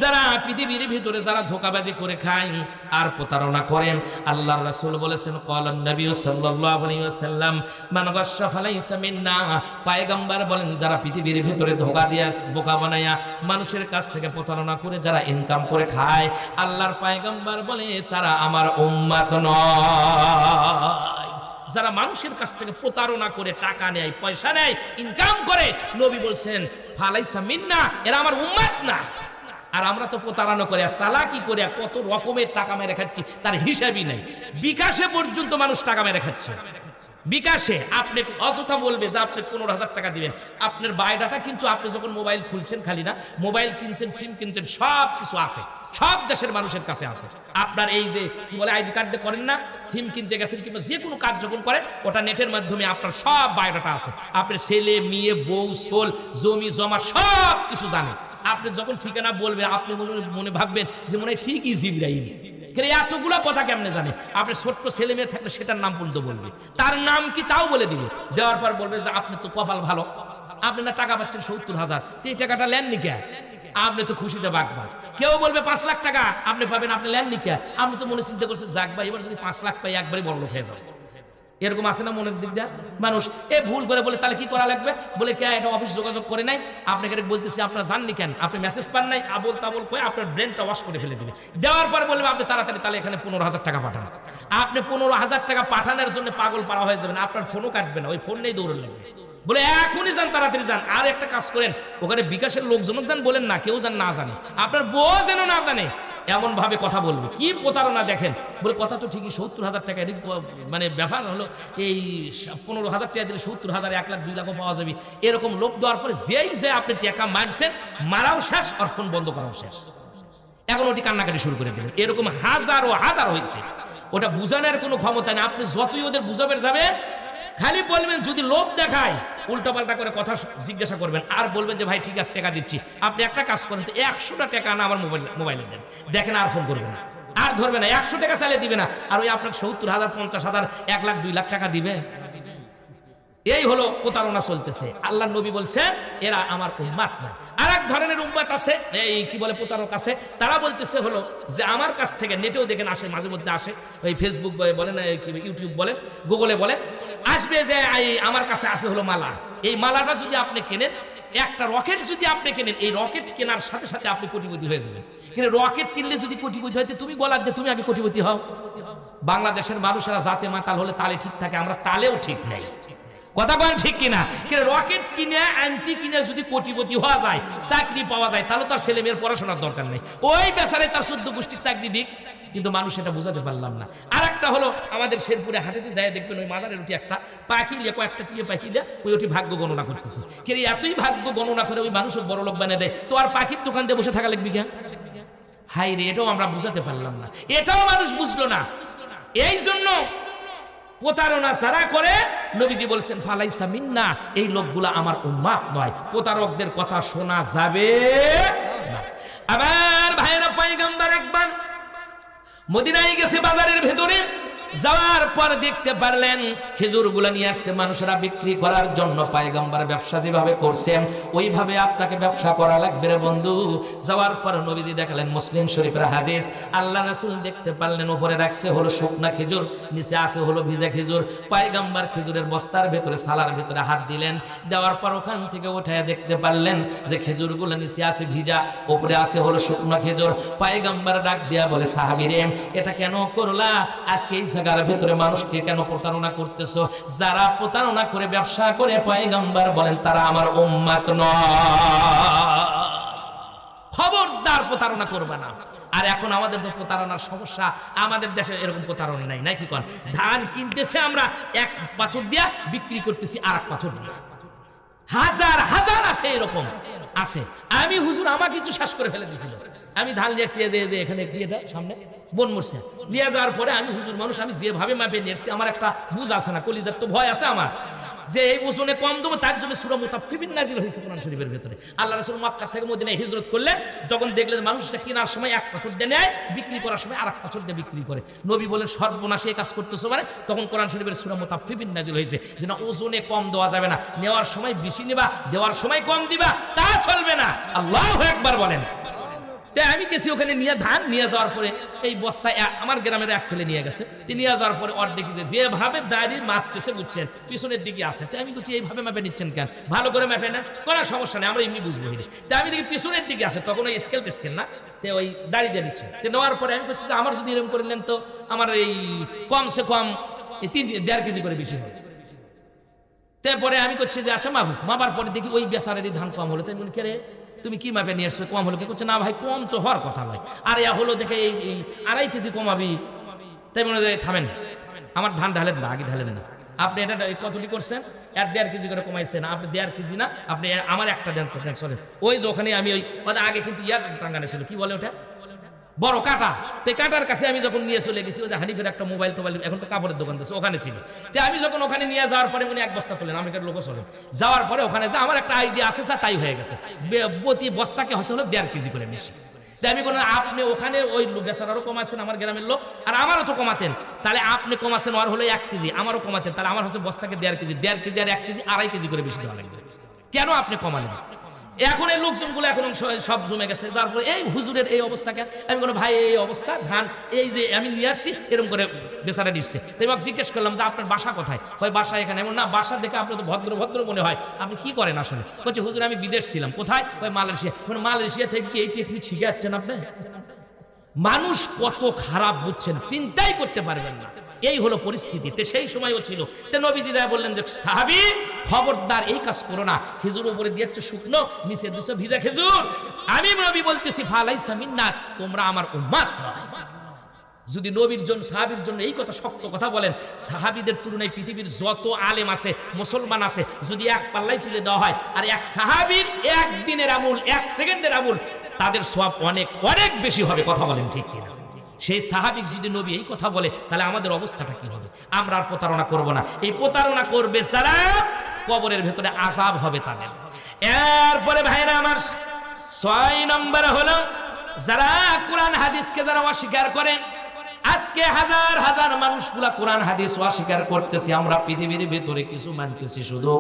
যারা পৃথিবীর ভিতরে যারা ধোঁকাবাজি করে খায় আর প্রতারণা করেন। আল্লাহর রাসূল বলেছেন, ক্বালান নবী সাল্লাল্লাহু আলাইহি ওয়াসাল্লাম মান গাশশা ফালাইসা মিন্না। পয়গম্বর বলেন, যারা পৃথিবীর ভিতরে ধোঁকা দিয়া, বোকা বানায়া মানুষের কাছ থেকে প্রতারণা করে যারা ইনকাম করে খায়, আল্লাহর পয়গম্বর বলে তারা আমার উম্মত নয়। যারা মানুষের কাছ থেকে প্রতারণা করে টাকা নেয়, পয়সা নেয়, ইনকাম করে, নবী বলছেন ফালাইসা মিন্না, এরা আমার উম্মত না। আর আমরা তো প্রতারণা করে, চালাকি করে কত রকমের টাকা মেরে খাচ্ছি, তার হিসাবই নাই। বিকাশে পর্যন্ত মানুষ টাকা মেরে খাচ্ছে। বিকাশে আপনি অযথা বলবে যে আপনি 15,000 টাকা দিবেন, আপনার বায়োডাটা কিন্তু আপনি যখন মোবাইল খুলছেন, খালি না মোবাইল কিনছেন, সিম কিনছেন, সব কিছু আছে, সব দেশের মানুষের কাছে আছে। আপনার এই যে কি বলে আইডি কার্ড করেন না, সিম কিনতে গেছেন কিংবা যে কোনো কাজ যখন করেন, ওটা নেটের মাধ্যমে আপনার সব বায়োডাটা আছে। আপনার ছেলে মেয়ে, বউ, সোল, জমি জমা সব কিছু জানে। আপনি যখন ঠিকানা বলবে, আপনি মনে ভাববেন যে মনে হয় ঠিকই জিবরাইল। এতগুলা কথা কেমনে জানে? আপনি ছোট্ট ছেলে মেয়ে থাকলে সেটার নাম বলতে বলবে, তার নাম কি তাও বলে দিবে। দেওয়ার পর বলবে যে আপনি তো কপাল ভালো, আপনি না টাকা পাচ্ছেন 70,000, এই টাকাটা লেননি কে? আপনি তো খুশিতে বাগবাগ। কেউ বলবে 5 লাখ টাকা আপনি পাবেন, আপনি লেননি কে? আপনি তো মনে চিন্তা করছেন, যাক ভাই এবার যদি 5 লাখ পাই একবারই বড়লোক হয়ে যাবে। এরকম আছে না মনের দিক দিয়ে মানুষ এ ভুল করে বলে তাহলে কি করা লাগবে বলে কে এটা অফিস যোগাযোগ করে নাই আপনাকে বলতেছি আপনারা জাননি কেন আপনি মেসেজ পান নাই আবল তাবল কয়ে আপনার ব্রেনটা ওয়াশ করে ফেলে দিবে দেওয়ার পরে বলবে আপনি তাড়াতাড়ি তাহলে এখানে 15,000 টাকা পাঠান আপনি 15,000 টাকা পাঠানোর জন্য পাগল পারা হয়ে যাবেন আপনার ফোনও কাটবে না ওই ফোন নেই দৌড়ে লাগবে বলে এখনই যান তাড়াতাড়ি যান আর একটা কাজ করেন ওখানে বিকাশের লোকজন যান বলেন না কেউ যান না জানে আপনার বউ যেন না জানে এমন ভাবে কথা বলবে কি প্রতারণা দেখেন বলে কথা তো ঠিকই 70,000 টাকা মানে ব্যাপার হলো এই 15,000 টাকা দিলে 70,000 1 লাখ 2 লাখও পাওয়া যাবে এরকম লোক দেওয়ার পরে যেই যে আপনি টাকা মারছেন মারাও শেষ আর ফোন বন্ধ করাও শেষ এখন ওটি কান্নাকাটি শুরু করে দিলেন এরকম হাজারো হাজার হয়েছে ওটা বুঝানোর কোনো ক্ষমতা নেই আপনি যতই ওদের বুঝাবেন যাবেন খালি বলবেন যদি লোভ দেখায় উল্টাপাল্টা করে কথা জিজ্ঞাসা করবেন আর বলবেন যে ভাই ঠিক আছে টাকা দিচ্ছি আপনি একটা কাজ করেন তো 100টা টাকা না আমার মোবাইলে দেন দেখেন আর ফোন করবেন না আর ধরবে না 100 টাকা চালিয়ে দিবে না আর ওই আপনাকে 70,000 50,000 1 লাখ 2 লাখ টাকা দিবে এই হলো প্রতারণা চলতেছে আল্লাহর নবী বলছেন এরা আমার উম্মত নয় আরেক ধরনের উম্মত আছে এই কি বলে প্রতারক আছে তারা বলতেছে হলো যে আমার কাছ থেকে নেটেও দেখেন আসে মাঝে মধ্যে আসে ওই ফেসবুক বলেন ইউটিউব বলেন গুগলে বলেন আসবে যে আমার কাছে আসে হলো মালা এই মালাটা যদি আপনি কেনেন একটা রকেট যদি আপনি কেনেন এই রকেট কেনার সাথে সাথে আপনি কোটিপতি হয়ে যাবেন কিন্তু রকেট কিনলে যদি কোটিপতি হইতে তুমি গলা দিয়ে তুমি আগে কোটিপতি হও বাংলাদেশের মানুষেরা জাতে মাতাল হলে তালে ঠিক থাকে আমরা তালেও ঠিক নেই কথা বলেন ঠিক কিনা রকেট কিনে আন্টি কিনে যদি কোটিপতি হওয়া যায় চাকরি পাওয়া যায় তাহলে তার ছেলে মেয়ের পড়াশোনার দরকার নেই ওই বেচারে তার 14 গোষ্ঠীর চাকরি দিক কিন্তু মানুষ এটা বুঝাতে পারলাম না আর একটা হলো আমাদের শেরপুরে হাটেতে যায় দেখবেন ওই মাজারের উঠে একটা পাখি লিয়ে কয়েকটা টিয়ে পাখি লিয়ে ওই ওটি ভাগ্য গণনা করতেছে কিন্তু এতই ভাগ্য গণনা করে ওই মানুষও বড় লোক বানিয়ে দেয় তো আর পাখির দোকান দিয়ে বসে থাকা লাগবে কেন হাই রে এটাও আমরা বুঝাতে পারলাম না এটাও মানুষ বুঝলো না এই জন্য প্রতারণা যারা করে নবীজি বলছেন ফালাইসা মিন্না এই লোকগুলা আমার উম্মত নয় প্রতারকদের কথা শোনা যাবে না আমার ভাইরা পয়গম্বর একবার মদিনায় গেছে বাজারের ভেতরে যাওয়ার পর দেখতে পারলেন খেজুরগুলো নিয়ে আসছে মানুষেরা বিক্রি করার জন্য পয়গম্বর ব্যবসা যেভাবে করছেন ওইভাবে আপনাকে ব্যবসা করা লাগবে রে বন্ধু যাওয়ার পর নবীজি দেখালেন মুসলিম শরীফের হাদিস আল্লাহ রাসূল দেখতে পারলেন উপরে রাখছে হলো শুকনা খেজুর নিচে আছে হলো ভিজা খেজুর পয়গম্বর খেজুরের বস্তার ভেতরে সালার ভেতরে হাত দিলেন দেওয়ার পর ওখান থেকে উঠায় দেখতে পারলেন যে খেজুরগুলো নিচে আছে ভিজা উপরে আছে হলো শুকনা খেজুর পয়গম্বর ডাক দিয়া বলে সাহাবীরে এটা কেন করলা আজকে এই জায়গার ভেতরে মানুষকে কেন প্রতারণা করতেছো যারা প্রতারণা করে ব্যবসা করে পয়গম্বর বলেন তারা আমার উম্মত নয় খবরদার প্রতারণা করবে না আর এখন আমাদের দেশে প্রতারণার সমস্যা আমাদের দেশে এরকম প্রতারণা নাই নাকি কোন ধান কিনতেছে আমরা এক পাথর দিয়া বিক্রি করতেছি আরেক পাথর দিয়া হাজার হাজার আছে এরকম আছে আমি হুজুর আমাকে একটু শ্বাস করে ফেলে দিয়েছিল আমি ধান নিয়েছি এখানে সামনে বন মরছে নিয়ে যাওয়ার পরে আমি হুজুর মানুষ আমি যেভাবে মাপে নিয়েছি আমার একটা বুঝ আছে না কলিজার তো ভয় আছে আমার যে এই ওজনে কম দেবো তার জন্য সূরা মুতাফফিফিন নাজিল হয়েছে কোরআন শরীফের ভিতরে আল্লাহ রাসূল মক্কা থেকে মদিনায় হিজরত করলেন যখন দেখলেন মানুষটা কেনার সময় এক পাথর দিয়ে নেয় বিক্রি করার সময় আরেক পাথর দিয়ে বিক্রি করে নবী বলেন সর্বনাশে এই কাজ করতেছো মানে তখন কোরআন শরীফের সূরা মুতাফফিফিন নাজিল হয়েছে যে না ওজনে কম দেওয়া যাবে না নেওয়ার সময় বেশি নেবা দেওয়ার সময় কম দিবা তা চলবে না আল্লাহু আকবার বলেন তাই আমি গেছি ওখানে নিয়ে ধান নিয়ে যাওয়ার পরে এই বস্তায় আমার গ্রামের এক ছেলে নিয়ে গেছে নিয়ে যাওয়ার পরে ওর দেখি যেভাবে দাড়ি মাপতেছে বুঝছেন পিছনের দিকে আছে তাই আমি বলছি এইভাবে মাপে নিচ্ছেন কেন ভালো করে মাপে না কোনো সমস্যা নেই আমরা এমনি বুঝবো তাই আমি দেখি পিছনের দিকে আছে তখন ওই স্কেল না তো ওই দাড়ি দিয়ে নিচ্ছে নেওয়ার পরে আমি বলছি আমার যদি এরকম করে নেন তো আমার এই কমসে কম 1.5 কেজি করে বেশি হয় তারপরে আমি করছি যে আচ্ছা মাপার পরে দেখি ওই বেচারেরই ধান কম হলো তাই মনে করে তুমি কি মাপে নিয়ে আসছো কম হলো কে করছে না ভাই কম তো হওয়ার কথা নয় আর ইয়া হলো দেখে এই 2.5 কেজি কমাবি তাই মনে হয় থামেন আমার ধান ঢালেন না আগে ঢালেন না আপনি এটা কতটি করছেন 1.5 কেজি করে কমাইছেন আপনি 1.5 কেজি না আপনি আমার একটা দেন তো চলেন ওই যে ওখানে আমি ওই আগে কিন্তু ইয়ার টাঙ্গানো ছিল কি বলে ওটা বড় কাটা তো কাটার কাছে আমি যখন নিয়ে চলে গেছি ওই যে হানিফের একটা মোবাইল এখন তো কাপড়ের দোকান দিচ্ছে ওখানে ছিল তো আমি যখন ওখানে নিয়ে যাওয়ার পরে উনি এক বস্তা তোলেন আমি লোক চলেন যাওয়ার পরে ওখানে যে আমার একটা আইডিয়া আছে তাই হয়ে গেছে প্রতি বস্তাকে হচ্ছে হলো 1.5 কেজি করে বেশি তাই আমি কোনো আপনি ওখানে ওই বেচারারও কমাচ্ছেন আমার গ্রামের লোক আর আমারও তো কমাতেন তাহলে আপনি কমাচ্ছেন আর হলো 1 কেজি আমারও কমাতেন তাহলে আমার হচ্ছে বস্তাকে 1.5 কেজি আর 1 কেজি 2.5 কেজি করে বেশি দেওয়া লাগবে কেন আপনি কমালেন এখন এই লোকজনগুলো এখন সব জমে গেছে, যার পরে এই হুজুরের এই অবস্থাকে আমি কোনো ভাই এই অবস্থা ধান এই যে আমি নিয়ে আসছি এরকম করে বেচারা দিচ্ছে। তাই আমি জিজ্ঞেস করলাম যে আপনার বাসা কোথায়? ওই বাসা এখানে। এমন না, বাসা দেখে আপনার তো ভদ্র ভদ্র মনে হয়, আপনি কি করেন আসলে? বলছে হুজুর আমি বিদেশ ছিলাম। কোথায়? ওই মালয়েশিয়া। মালয়েশিয়া থেকে কি এই টেকনিক শিখে যাচ্ছেন আপনি? মানুষ কত খারাপ বুঝছেন, চিন্তাই করতে পারবেন না। এই হলো পরিস্থিতিতে সেই সময়ও ছিল। তে নবীজি যা বললেন যে সাহাবী খবরদার এই কাজ করো না, খেজুর উপরে দিয়েছে শুকনো, নিচে দিয়েছে ভিজা খেজুর। আমি নবী বলতেছি ফালাইসা মিন্না, তোমরা আমার উম্মত নয়। যদি নবীর জন্য সাহাবীর জন্য এই কথা শক্ত কথা বলেন, সাহাবীদের তুলনায় পৃথিবীর যত আলেম আছে মুসলমান আছে যদি এক পাল্লাই তুলে দেওয়া হয় আর এক সাহাবীর এক দিনের আমল এক সেকেন্ডের আমল তাদের সওয়াব অনেক অনেক বেশি হবে। কথা বলেন ঠিক কিনা? সেই সাহাবিক যদি নবী এই কথা বলে তাহলে আমাদের অবস্থাটা কি হবে? আমরা আর প্রতারণা করব না। এই প্রতারণা করবে যারা কবরের ভেতরে আযাব হবে তাদের। এরপরে ভাইরা আমার 6 নম্বর হলো যারা কোরআন হাদিসকে যারা অস্বীকার করে। আজকে হাজার হাজার মানুষগুলা কোরআন হাদিস অস্বীকার করতেছি। আমরা পৃথিবীর ভেতরে কিছু মানতেছি, শুধু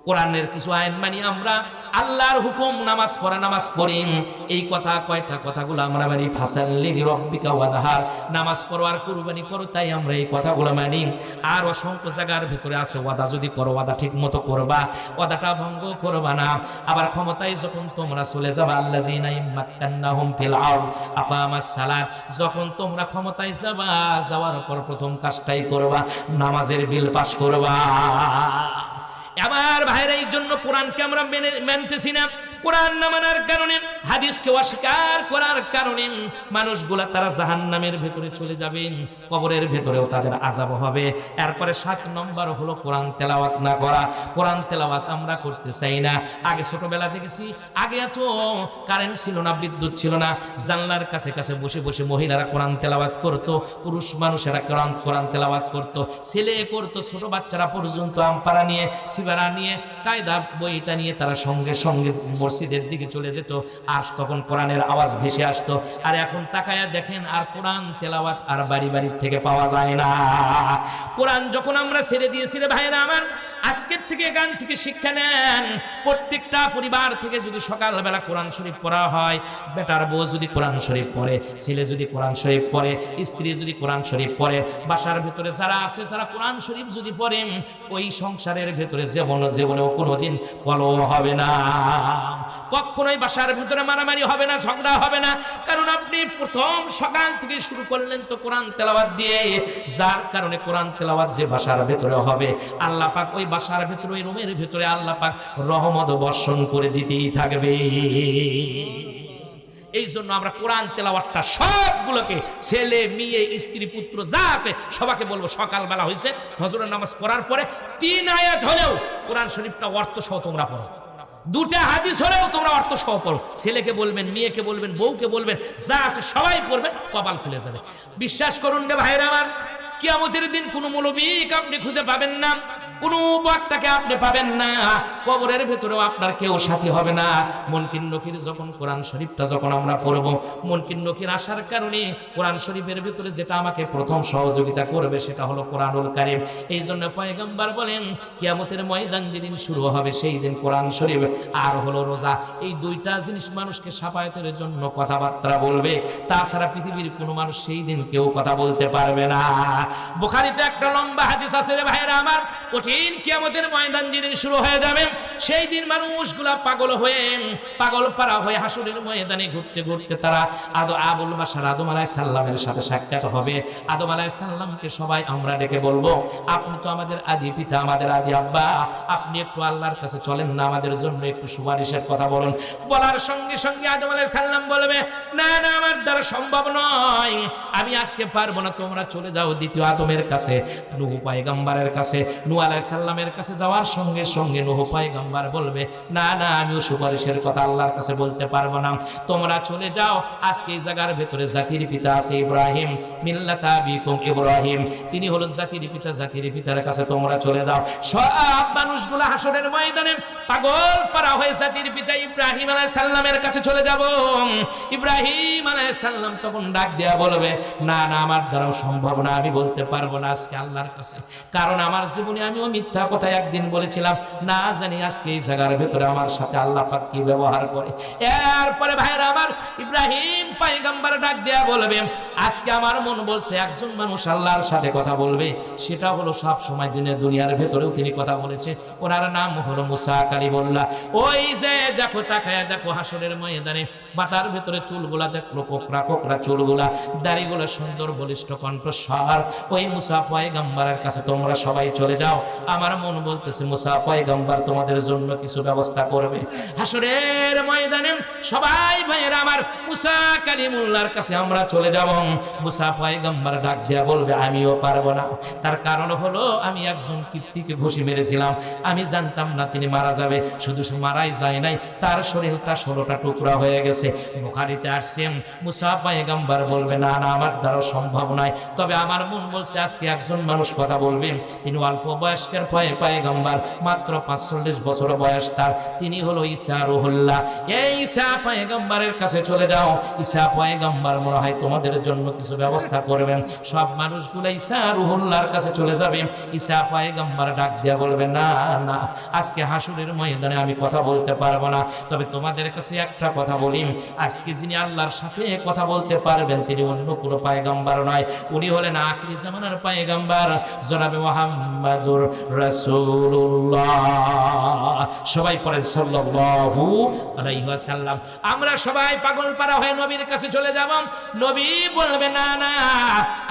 কোরআনের কিছু আইন মানি আমরা। আল্লাহর হুকুম নামাজ পড়া নামাজ পড়ি, এই কথা কয়টা কথাগুলো আমরা মানি। ফাসাল্লি লিরাব্বিকা ওয়ানহার, নামাজ পড়ো আর কুরবানি করো, তাই আমরা এই কথাগুলো মানি। আর অসংখ্য জায়গার ভিতরে আছে ওয়াদা যদি করো ওয়াদা ঠিক মতো করবা, ওয়াদাটা ভঙ্গ করবা না। আবার ক্ষমতায় যখন তোমরা চলে যাবা, আল্লাযিনা ইম্মাক্কান্নাহুম ফিল আরদ আকামাস সালাত, যখন তোমরা ক্ষমতায় যাবা যাওয়ার পর প্রথম কাজটাই করবা নামাজের বিল পাস করবা। আমার ভাইরা এই জন্য কোরআনকে আমরা মানতেছি না। কোরআন না মানার কারণে, হাদিসকে অস্বীকার করার কারণে মানুষগুলা তারা জাহান্নামের ভেতরে চলে যাবে, কবরের ভেতরেও তাদের আযাব হবে। এরপরে 7 নম্বর হলো কোরআন তেলাওয়াত না করা। কোরআন তেলাওয়াত আমরা করতে চাই না। আগে ছোটবেলা দেখেছি, আগে এত কারেন্ট ছিল না, বিদ্যুৎ ছিল না, জানলার কাছে কাছে বসে বসে মহিলারা কোরআন তেলাওয়াত করতো, পুরুষ মানুষেরা কোরআন তেলাওয়াত করতো, ছেলে করতো, ছোট বাচ্চারা পর্যন্ত আমপারা নিয়ে সিবারা নিয়ে কায়দা বইটা নিয়ে তারা সঙ্গে সঙ্গে মসজিদের দিকে চলে যেত। আর তখন কোরআনের আওয়াজ ভেসে আসতো। আর এখন তাকায়া দেখেন আর কোরআন তেলাওয়াত আর বাড়ি বাড়ি থেকে পাওয়া যায় না। কোরআন যখন আমরা ছেড়ে দিয়েছি রে ভাইরা আমার, আজকের থেকে গান থেকে শিক্ষা নেন। প্রত্যেকটা পরিবার থেকে যদি সকালবেলা কোরআন শরীফ পড়া হয়, বেটার বউ যদি কোরআন শরীফ পড়ে, ছেলে যদি কোরআন শরীফ পড়ে, স্ত্রী যদি কোরআন শরীফ পড়ে, বাসার ভেতরে যারা আছে যারা কোরআন শরীফ যদি পড়েন, ওই সংসারের ভেতরে জীবনেও কোনোদিন কলহ হবে না, কখনোই বাসার ভেতরে মারামারি হবে না, ঝগড়া হবে না। কারণ আপনি প্রথম সকাল থেকে শুরু করলেন তো কোরআন তেলাওয়াত দিয়ে, যার কারণে কোরআন তেলাওয়াত যে বাসার ভেতরে হবে, আল্লাহ পাক ওই বাসার ভেতরে ওই রুমের ভেতরে আল্লাহ পাক রহমত বর্ষণ করে দিতেই থাকবে। এই জন্য আমরা কোরআন তেলাওয়াতটা সবগুলোকে, ছেলে মেয়ে স্ত্রী পুত্র যা আছে সবাইকে বলবো, সকালবেলা হয়েছে ফজরের নামাজ পড়ার পরে 3 আয়াত হলেও কোরআন শরীফটা অর্থ সহ তোমরা পড়ো, 2টা হাদিস হলেও তোমরা অর্থ সহ পড়ো। ছেলেকে বলবেন, মেয়েকে বলবেন, বউকে বলবেন, যা আছে সবাই পড়বেন, কপাল খুলে যাবে। বিশ্বাস করুন রে ভাইরা আমার, কিয়ামতের দিন কোনো মৌলবীকে আপনি খুঁজে পাবেন না, কোনো বক্তাকে আপনি পাবেন না, কবরের ভেতরেও আপনার কেউ সাথী হবে না। মুনকির নকির যখন কোরআন শরীফটা যখন আমরা পড়ব, মুনকির নকির আসার কারণে কোরআন শরীফের ভিতরে যেটা আমাকে প্রথম সহযোগিতা করবে সেটা হলো কোরআনুল কারীম। এই জন্য পয়গম্বর বলেন কিয়ামতের ময়দান যেদিন শুরু হবে সেই দিন কোরআন শরীফ আর হলো রোজা, এই 2টা জিনিস মানুষকে শাফায়াতের জন্য কথাবার্তা বলবে। তাছাড়া পৃথিবীর কোনো মানুষ সেই দিন কেউ কথা বলতে পারবে না। বুখারীতে একটা লম্বা হাদিস আছে রে ভাইরা আমার, কঠিন কিয়ামতের ময়দান যেদিন শুরু হয়ে যাবে সেই দিন মানুষগুলা পাগল পাড়া হয়ে হাসরের ময়দানে ঘুরতে ঘুরতে তারা আবুল বাশার আদম আলাইহিস সালামের সাথে সাক্ষাৎ হবে। আদম আলাইহিস সালামকে সবাই আমরা ডেকে বলবো, আপনি তো আমাদের আদি পিতা, আমাদের আদি আব্বা, আপনি একটু আল্লাহর কাছে চলেন না, আমাদের জন্য একটু সুপারিশের কথা বলুন। বলার সঙ্গে সঙ্গে আদম আলাইহিস সালাম বলবে, না না, আমার দ্বারা সম্ভব নয়, আমি আজকে পারবো না, তোমরা চলে যাও দ্বিতীয় আদমের কাছে, নূহ পয়গম্বরের কাছে। নূহ আলাইহিস সালামের কাছে যাওয়ার সঙ্গে সঙ্গে নূহ পয়গম্বর বলবে, না না, আমিও সুপারিশের কথা আল্লাহর কাছে বলতে পারবো না, তোমরা চলে যাও। আজকে এই জায়গার ভেতরে জাতির পিতা আছে ইব্রাহিম, মিল্লাতা আবিকুম ইব্রাহিম, তিনি হলো জাতির পিতা, জাতির পিতার কাছে তোমরা চলে যাও। সব মানুষগুলো হাসরের ময়দানে পাগল পারা হয়ে জাতির পিতা ইব্রাহিম আলাইহিস সালামের কাছে চলে যাব। ইব্রাহিম আলাইহিস সালাম তখন ডাক দেয়া বলবে, না না, আমার দ্বারাও সম্ভব না, আমি বলতে পারবো না আজকে আল্লাহর কাছে, কারণ আমার জীবনে আমি মিথ্যা কথা একদিন বলেছিলাম, না জানি আজকে এই জায়গার ভেতরে আমার সাথে আল্লাহ পাক কি ব্যবহার করে। এরপরে ভাইরা আমার ইব্রাহিম পয়গম্বর ডাক দেয়া বলবে, আজকে আমার মন বলছে একজন মানুষ আল্লাহর সাথে কথা বলবে, সেটা হলো সব সময় দিনে দুনিয়ার ভেতরেও তিনি কথা বলেছে, ওনার নাম হলো মুসা কালিমুল্লাহ। ওই যে দেখো, তাকায় দেখো হাসরের ময়দানে মাথার ভেতরে চুলগুলা দেখলো, কোকড়া কোকড়া চুলগুলা, দাড়িগুলো সুন্দর বলিষ্ঠ কণ্ঠস্বর। ওই মুসা পয়গম্বরের কাছে তোমরা সবাই চলে যাও। আমার মন বলতেছে মুসা পয়গম্বর তোমাদের জন্য কিছু ব্যবস্থা করবে। হাসরের ময়দানে সবাই ভাইয়েরা আমার মুসা কালিমুল্লাহর কাছে আমরা চলে যাব। মুসা পয়গম্বর ডাক দেয়া বলবে, আমিও পারবো না। তার কারণ হলো আমি একজন কীর্তিকে ঘুষি মেরেছিলাম, আমি জানতাম না তিনি মারা যাবে। শুধু মারাই যায় নাই, তার শরীরটা 16টা টুকরা হয়ে গেছে। বুখারীতে আসছে মুসা পয়গম্বর বলবে, না না, আমার দ্বারা সম্ভব নয়। তবে আমার মন বলছে আজকে একজন মানুষ কথা বলবেন, তিনি অল্প বয়স্কের পয়গম্বর, মাত্র 45 বছর বয়স তার, তিনি হলো ঈসা রুহুল্লাহ। এই ঈসা পয়গম্বরের কাছে চলে যাও। ঈসা পয়গম্বর মনে হয় তোমাদের জন্য কিছু ব্যবস্থা করবেন। সব মানুষগুলো ঈসা রুহুল্লাহর কাছে চলে যাবে। ঈসা পয়গম্বর ডাক দেয়া বলবে, না না, আজকে হাসরের ময়দানে আমি কথা বলতে পারবো না। তবে তোমাদের কাছে একটা কথা বলি, আজকে যিনি আল্লাহর সাথে কথা বলতে পারবেন তিনি অন্য কোনো পয়গম্বর নয়, উনি হলেন আখিরি জামানার পয়গম্বর জনাবে মুহাম্মাদুর রাসূলুল্লাহ। সবাই পড়েন সাল্লাল্লাহু আলাইহি ওয়াসাল্লাম। আমরা সবাই পাগল পারা হয়ে নবীর কাছে চলে যাব। নবী বলবে, না না,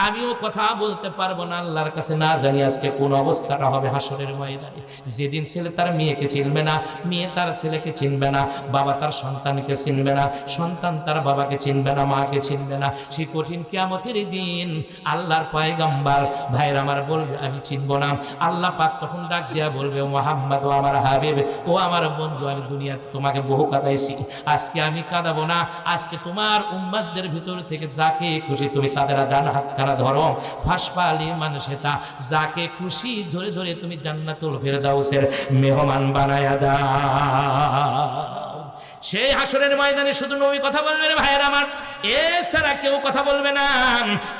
আমিও কথা বলতে পারবো না আল্লাহর কাছে, না জানি আজকে কোন অবস্থাটা হবে হাসরের ময়দানে। যেদিন ছেলে তার মেয়েকে চিনবে না, মেয়ে তার ছেলেকে চিনবে না, বাবা তার সন্তানকে চিনবে না, সন্তান তার বাবাকে চিনবে না, মাকে চিনবে না, সেই কঠিন কিয়ামতের দিন আল্লাহর পয়গম্বর ভাইরা আমার বলবে, আমি চিনবো না। আল্লাহ পাক তখন ডাক দিয়া বলবে, ও মুহাম্মদ, ও আমার হাবিব, ও আমার বন্ধু, আমি দুনিয়াতে তোমাকে বহু কাঁদাইছি, আজকে আমি কাঁদাবো না। আজকে তোমার উম্মতদের ভিতর থেকে যাকে খুশি তুমি তাদের ডান হাতখানা ধরো, ফাসফালি মানুষেতা, যাকে খুশি ধরে ধরে তুমি জান্নাতুল ফেরদাউসের মেহমান বানায়া দাও। সেই হাসরের ময়দানে শুধু নবী কথা বলবে রে ভাইয়ের আমার, এছাড়া কেউ কথা বলবে না।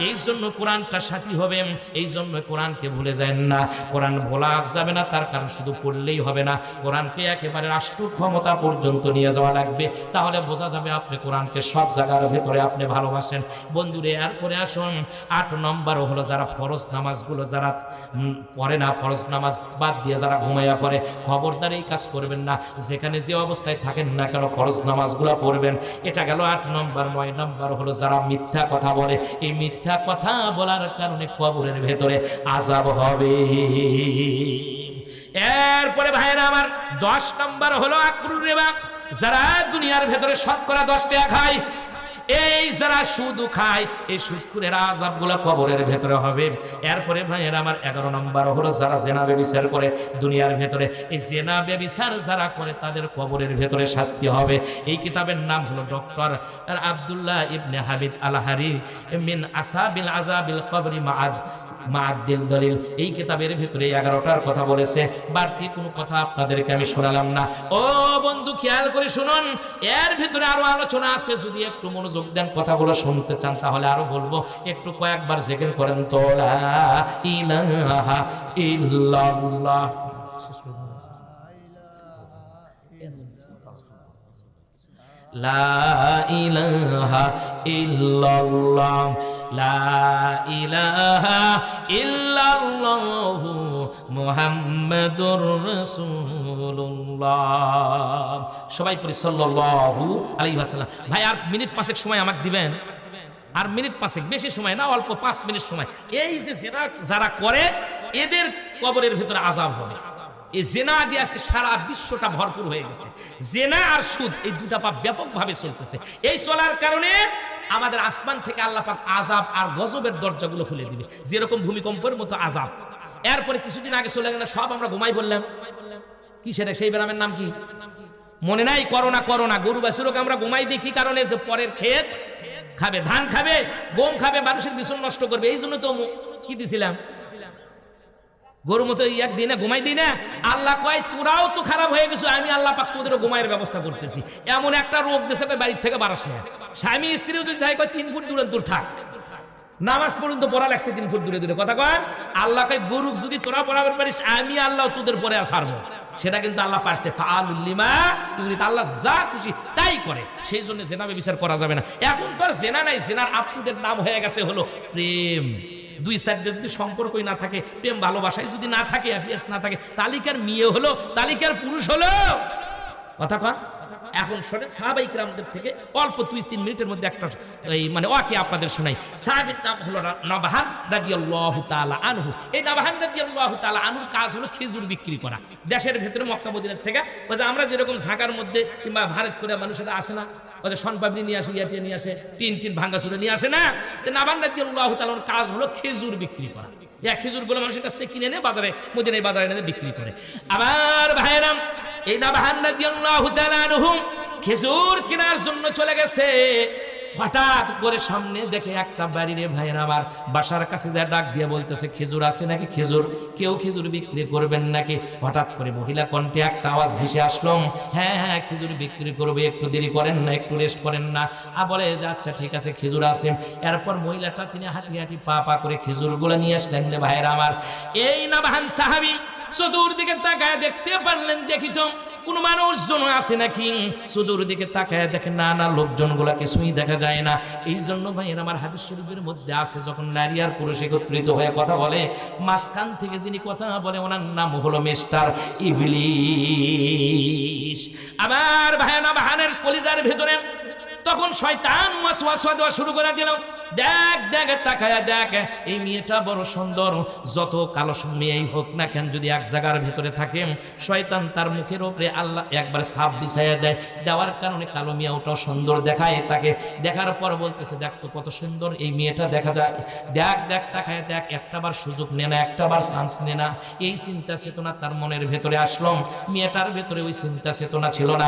এই জন্য কোরআনটা সাথী হবে, এই জন্য কোরআনকে ভুলে যায় না। কোরআন ভোলা যাবে না, তার কারণ শুধু পড়লেই হবে না, কোরআনকে একেবারে রাষ্ট্র ক্ষমতা পর্যন্ত নিয়ে যাওয়া লাগবে। তাহলে বোঝা যাবে আপনি কোরআনকে সব জায়গার ভেতরে আপনি ভালোবাসেন। বন্ধুরে, এরপরে আসুন 8 নম্বর হলো যারা ফরজ নামাজগুলো যারা পড়ে না, ফরজ নামাজ বাদ দিয়ে যারা ঘুমাইয়া পড়ে, খবরদার এই কাজ করবেন না। যেখানে যে অবস্থায় থাকেন না কেন ফরজ নামাজগুলো পড়বেন। এটা গেল 8 নম্বর। 9 নম্বর হলো যারা মিথ্যা কথা বলে, এই মিথ্যা কথা বলার কারণে কবরের ভেতরে আযাব হবে। এরপরে ভাইরা আমার 10 নম্বর হলো আকরুর রিবা, যারা দুনিয়ার ভেতরে শতকরা 10 টাকা খায়, এই যারা সুদ খায়, এই সুদখোরের আযাবগুলো কবরের ভেতরে হবে। এরপরে ভাইয়েরা আমার 11 নম্বর হলো যারা জেনা ব্যভিচার করে দুনিয়ার ভেতরে, এই জেনা ব্যভিচার যারা করে তাদের কবরের ভেতরে শাস্তি হবে। এই কিতাবের নাম হলো ডক্টর আব্দুল্লাহ ইবনে হাবিব আল-হারি মিন আসাবিল আযাবিল কবরি মাআদ্দিল দলিল। এই কিতাবের ভিতরে 11টার কথা বলেছে, বাড়তি কোনো কথা আপনাদেরকে আমি শোনালাম না। ও বন্ধু, খেয়াল করে শুনুন, এর ভিতরে আরো আলোচনা আছে। যদি একটু মনোযোগ দেন, কথাগুলো শুনতে চান, তাহলে আরো বলবো। একটু কয়েকবার জিকির করেন তো, লা ইলাহা ইল্লাল্লাহ। লা ইলাহা ইল্লাল্লাহ, লা ইলাহা ইল্লাল্লাহু মুহাম্মাদুর রাসূলুল্লাহ। সবাই পড়ি সাল্লাল্লাহু আলাইহি ওয়াসাল্লাম। ভাই আর মিনিট 5 সময় আমাকে দিবেন, আর মিনিট 5, বেশি সময় না, অল্প 5 মিনিট সময়। এই যে জেনা যারা করে এদের কবরের ভিতরে আযাব হবে। এই জেনা দিয়ে আজকে সারা বিশ্বটা ভরপুর হয়ে গেছে। জেনা আর সুদ, এই দুটা পাপ ব্যাপকভাবে চলতেছে। এই চলার কারণে আমাদের আসমান থেকে আল্লাহ পাক আযাব আর গজবের দরজাগুলো খুলে দিবে, যেরকম ভূমিকম্পের মতো আযাব। এরপরে কিছুদিন আগে চলে গেল, সব আমরা ঘুমাই বললাম, কি সেটা সেই ব্যারামের নাম কি মনে নাই? করোনা। গরু বাছুরকে আমরা ঘুমাই দিই কি কারণে? যে পরের ক্ষেত খাবে, ধান খাবে, গম খাবে, মানুষের বিছন নষ্ট করবে। এই জন্য তো কি দিছিলাম, গরুর মতো একদিনে ঘুমাই দিই না। আল্লাহ কয় তোরাও তো খারাপ হয়ে গেছো, আমি আল্লাহ পাক তোদেরও ঘুমাইয়ের ব্যবস্থা করতেছি। এমন একটা রোগ দেশে বাড়ির থেকে বাড়াস না। স্বামী স্ত্রীও যদি থাকে 3 ফুট দূরে দূর থাক, নামাজ পর্যন্ত পড়া লাগছে 3 ফুট দূরে দূরে। কথা কয় আল্লাহকে গরুক যদি তোরা পড়াবার পারিস, আমি আল্লাহ তোদের পরে ছাড়বো। সেটা কিন্তু আল্লাহ পারছে। ফাআলুল লিমা ইউরিদ, আল্লাহ যা খুশি তাই করে। সেই জন্য জেনা ব্যভিচার করা যাবে না। এখন তো আর জেনা নাই, জেনার আপ টু ডেট নাম হয়ে গেছে হলো প্রেম। দুই সাইডে যদি সম্পর্কই না থাকে, প্রেম ভালোবাসায় যদি না থাকে, অ্যাফেয়ার্স না থাকে, তালিকার মেয়ে হলো, তালিকার পুরুষ হলো। কথা কন। এখন শোনেন সাহাবায়ে কিরামদের থেকে অল্প 2-3 মিনিটের মধ্যে একটা মানে ওয়াকি আপনাদের শোনাই। সাহাবীর নাম হলো নাবাহান রাদিয়াল্লাহু তাআলা আনহু। এই নাবাহান রাদিয়াল্লাহু তাআলা আনহুর কাজ হলো খেজুর বিক্রি করা। দেশের ভিতরে মক্কা মদিনার থেকে ওই যে আমরা যেরকম ঝাঁকার মধ্যে কিংবা ভারত করে মানুষেরা আসে না, ওই যে শনপাপড়ি নিয়ে আসে, ইয়াটিয়া নিয়ে আসে, টিন ভাঙ্গাচুরা নিয়ে আসে না, নাবাহান রাদিয়াল্লাহু তাআলার কাজ হলো খেজুর বিক্রি করা। এক খেজুরগুলো মানুষের কাছ থেকে কিনে এনে বাজারে মদিনায় বাজারে এনে বিক্রি করে। আবার ভাইরাম, এই নাবাহান রাদিয়াল্লাহু তাআলা আনহু খেজুর কেনার জন্য চলে গেছে। হঠাৎ করে সামনে দেখে একটা বাড়ি রে ভাইয়ের, আবার বাসার কাছে যা ডাক দিয়ে বলতেছে, খেজুর আছে নাকি? খেজুর, কেউ খেজুর বিক্রি করবেন নাকি? হঠাৎ করে মহিলা কণ্ঠে একটা আওয়াজ ভেসে আসলো, হ্যাঁ হ্যাঁ খেজুর বিক্রি করবে, একটু দেরি করেন না, একটু রেস্ট করেন না। বলে আচ্ছা ঠিক আছে, খেজুর আছে। এরপর মহিলাটা তিনি হাঁটি হাঁটি পা করে খেজুরগুলো নিয়ে আসলেন রে ভাইয়ের আমার। এই নাবাহান সাহাবী চতুর্দিকে তাকায় দেখতে পারলেন, দেখিত কোন মানুষজন আছে নাকি? চতুর্দিকে তাকায় দেখে না, লোকজনগুলা কিছুই দেখা যায় না। এই জন্য ভাইয়ের আমার হাদিস শরীফের মধ্যে আছে, যখন নারী আর পুরুষ একত্রিত হয়ে কথা বলে, মাঝখান থেকে যিনি কথা বলে ওনার নাম হলো মিস্টার ইবলিস। আবার ভাইয়া নাবাহানের কলিজার ভেতরে তখন শয়তান ওয়াসওয়াসা দেওয়া শুরু করে দিল, দেখ দেখ তাকায়া দেখ, এই মেয়েটা বড় সুন্দর, যত কালো মেয়েই হোক না কেন, যদি এক জায়গার ভেতরে থাকে, শয়তান তার মুখের উপরে আল্লাহ একবার ছাপ বিছাইয়া দেয়। দেওয়ার কারণে কালো মেয়ে ওটাও সুন্দর দেখায় তাকে। দেখার পর বলতেছে, দেখ তো কত সুন্দর এই মেয়েটা দেখা যায়, দেখ দেখ তাকায়া দেখ, একটাবার সুযোগ নে না, একটাবার চান্স নে না। এই চিন্তা চেতনা তার মনের ভেতরে আসলো, মেয়েটার ভেতরে ওই চিন্তা চেতনা ছিল না।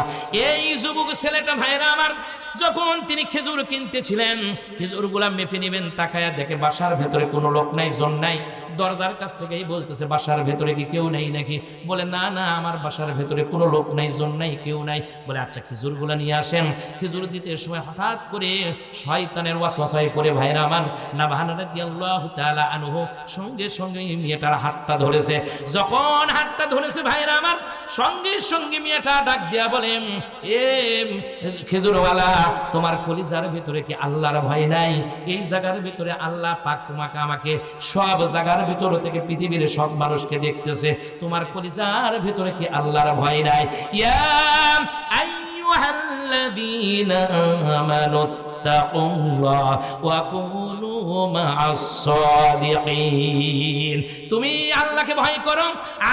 এই যুবক ছেলেটা ভাইরা আমার, যখন তিনি খেজুর কিনতেছিলেন, খেজুরগুলা মেপে নিবেন, তাকায়া দেখে বাসার ভেতরে কোনো লোক নাই, জন নাই। দরজার কাছ থেকেই বলতেছে, বাসার ভেতরে কি কেউ নেই নাকি? বলে না না, আমার বাসার ভেতরে কোনো লোক নাই, জন নাই, কেউ নাই। বলে আচ্ছা খেজুরগুলা নিয়ে আসেন। খেজুর দিতে সময় হঠাৎ করে শয়তানের ওয়াসওয়াসায় পড়ে ভাইরা আমার নাবাহান রাদিয়াল্লাহু তাআলা আনহু সঙ্গে সঙ্গে মেয়েটার হাতটা ধরেছে। যখন হাতটা ধরেছে ভাইরা আমার, সঙ্গে সঙ্গে মেয়েটা ডাক দিয়া বলেন, এ খেজুরওয়ালা, তোমার কলিজার ভিতরে কি আল্লাহর ভয় নাই? এই জায়গার ভিতরে আল্লাহ পাক তোমাকে আমাকে সব জায়গার ভিতর থেকে পৃথিবীর সব মানুষকে দেখতেছে, তোমার কলিজার ভিতরে কি আল্লাহর ভয় নাই? ইয়া আইয়ুহাল্লাযীনা আমানু তাকুল্লাহ ওয়া কুনু মা'আস সাদিকিন, তুমি আল্লাহকে ভয় করো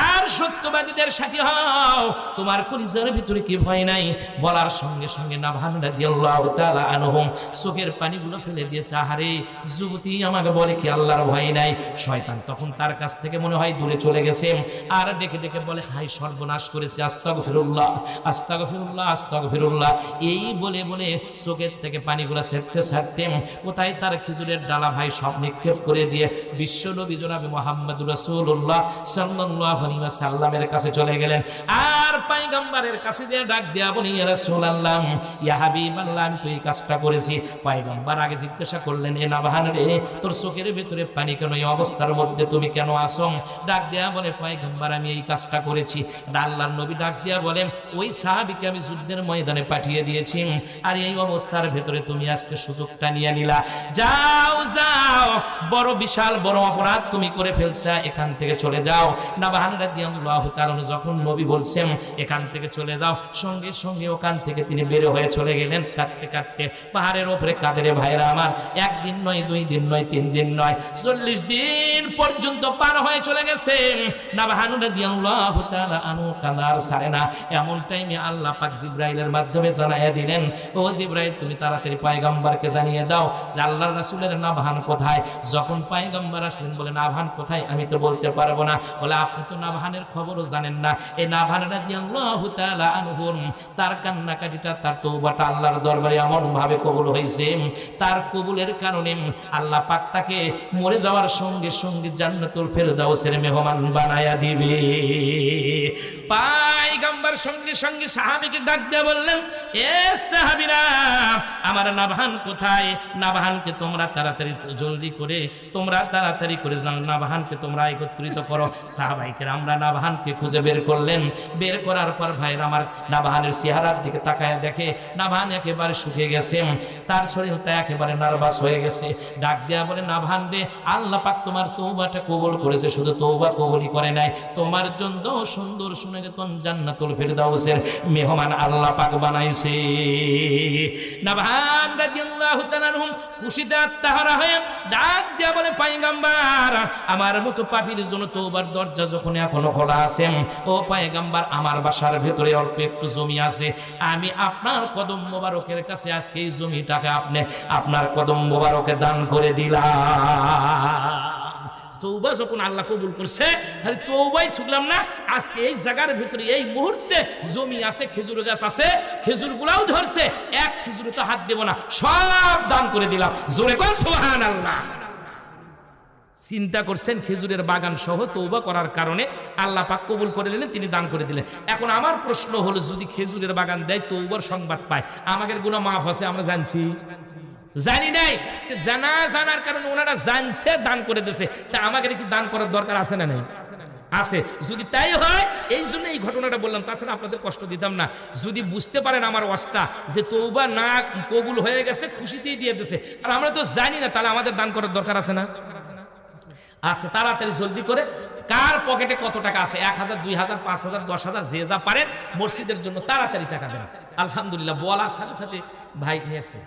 আর সত্যবাদীদের সাথী হও, তোমার কলিজার ভিতরে কি ভয় নাই? বলার সঙ্গে সঙ্গে নাবাহান রাদিয়াল্লাহু তাআলা আনহু চোখের পানিগুলো ফেলে দিয়েছে। আহারে যুবতী আমাকে বলে কি আল্লাহর ভয় নাই? শয়তান তখন তার কাছ থেকে মনে হয় দূরে চলে গেছে, আর ডেকে ডেকে বলে, হায় সর্বনাশ করেছে, আস্তাগফিরুল্লাহ আস্তাগফিরুল্লাহ আস্তাগফিরুল্লাহ। এই বলে বলে চোখের থেকে পানিগুলো ছাড়তে ছাড়তে কোথায় তার খেজুরের ডালা ভাই সব নিক্ষেপ করে দিয়ে বিশ্ব নবী জনাবে মুহাম্মদুর রাসূলুল্লাহ সাল্লাল্লাহু আলাইহি ওয়াসাল্লামের কাছে চলে গেলেন। আর পয়গম্বরের কাছে যে ডাক দেয়া বলি, ইয়া রাসূলুল্লাহ, ইয়া হাবিবাল্লাহ, আমি তো এই কাজটা করেছি। পয়গম্বর আগে জিজ্ঞাসা করলেন, এ নাবাহান রে, তোর চোখের ভিতরে পানি কেন? এই অবস্থার মধ্যে তুমি কেন আসো? ডাক দেয়া বলে, পয়গম্বর আমি এই কাজটা করেছি। আল্লাহর নবী ডাক দেয়া বলেন, ওই সাহাবীকে আমি যুদ্ধের ময়দানে পাঠিয়ে দিয়েছি, আর এই অবস্থার ভেতরে তুমি আজকে সুযোগটা নিয়ে নিলা। যাও যাও, বড় বিশাল বড় অপরাধ তুমি করে ফেলছো, এখান থেকে চলে যাও। নাবাহান রাদিয়াল্লাহু তাআলা যখন নবী বলছেন এখান থেকে চলে যাও, সঙ্গে সঙ্গে ওখান থেকে তিনি বের হয়ে চলে গেলেন কাঁদতে কাঁদতে। পাহাড়ের উপরে কাঁদে ভাইরা আমার, একদিন নয়, 2 দিন নয়, 3 দিন নয়, 40 দিন পর্যন্ত পার হয়ে চলে গেছে। নাবাহান রাদিয়াল্লাহু তাআলা আনহু কান্দার ছাড়ে না। এমন টাইমে আল্লাহ পাক জিবরাইলের মাধ্যমে জানাইয়া দিলেন, ও জিবরাইল, তুমি তাড়াতাড়ি পয়গম্বরকে জানিয়ে দাও যে আল্লাহর রাসূলের নাবাহান কোথায়। যখন পয়গম্বর আসলেন, বলে নাবাহান কোথায়? আমি তো বলতে পারবো না। বলে আপনি তো নাবাহানের খবরও জানেন না। এই নাবাহান রাদিয়াল্লাহু তাআলা আনহু, তার কান্নাকাটিটা, তার তওবাটা আল্লাহর দরবারে এমন ভাবে কবুল হয়েছে, তার কবুলের কারণে আল্লাহ পাক তাকে মরে যাওয়ার সঙ্গে সঙ্গে জান্নাতুল ফেরদাউসের মেহমান বানায়া দিবে। পয়গম্বর সঙ্গে সঙ্গে সাহাবীকে ডাক দিয়ে বললেন, এ সাহাবীরা, আমার নাভান কোথায়? নাভানকে তোমরা তাড়াতাড়ি জলদি করে তোমরা তাড়াতাড়ি করে নাভানকে তোমরা একত্রিত করো। সাহাবাইকে আমরা নাভানকে খুঁজে বের করলেন। বের করার পর ভাইরা আমার নাভানের চেহারার দিকে তাকায় দেখে নাভান একেবারে শুকিয়ে গেছে, তার শরীরটা একেবারে নার্ভাস হয়ে গেছে। ডাক দেয়া বলে, নাভান রে, আল্লাহ পাক তোমার তওবাটা কবুল করেছে, শুধু তওবা কবুলই করে নাই, তোমার জন্য সুন্দর সুনিকেতন জান্নাতুল ফিরদাউসের মেহমান আল্লাহ পাক বানাইছে। নাভান রাদিয়াল্লাহু তাআলা আনহু খুশিতে আত্মহারা হয়ে ডাক দেয়া বলে, পয়গম্বর, আমার মতো পাপীর জন্য তওবার দরজা যখন এখনো খোলা আছে, ও পয়গম্বর, আমার বাসার ভেতরে অল্প একটু জমি আছে, আমি আপনার কদম মোবারকের কাছে আজকে এই জমিটাকে আপনি আপনার কদম মোবারকে দান করে দিলাম। তওবা যখন আল্লাহ কবুল করছে, খালি তওবাই ছুটলাম না, আজকে এই জায়গার ভিতরে এই মুহূর্তে জমি আছে, খেজুর গাছ আছে, খেজুরগুলাও ধরছে, এক খেজুরে তো হাত দেব না, সব দান করে দিলাম। জোরে কোন সুবহানাল্লাহ। চিন্তা করছেন, খেজুরের বাগান সহ তওবা করার কারণে আল্লাহ পাক কবুল করে নিলেন, তিনি দান করে দিলেন। এখন আমার প্রশ্ন হলো, যদি খেজুরের বাগান দেয়, তওবার সংবাদ পায়, আমাদের গুনাহ মাফ আছে? আমরা জানছি? জানি নাই। জানার কারণে ওনারা জানছে, দান করে দিয়েছে, তা আমাদের কি দান করার দরকার আছে না? নাই, আছে। যদি তাই হয়, এই জন্য এই ঘটনাটা বললাম, তাছাড়া আপনাদের কষ্ট দিতাম না। যদি বুঝতে পারেন আমার অবস্থা যে তওবা না কবুল হয়ে গেছে, খুশিতেই দিয়ে দিয়েছে, আর আমরা তো জানি না, তাহলে আমাদের দান করার দরকার আছে না? আছে। তাড়াতাড়ি জলদি করে, কার পকেটে কত টাকা আছে, 1000, 2000, 5000, 10000, যে যা পারেন মসজিদের জন্য তাড়াতাড়ি টাকা দেন। আলহামদুলিল্লাহ, বলার সাথে সাথে ভাই নিয়ে আসছে।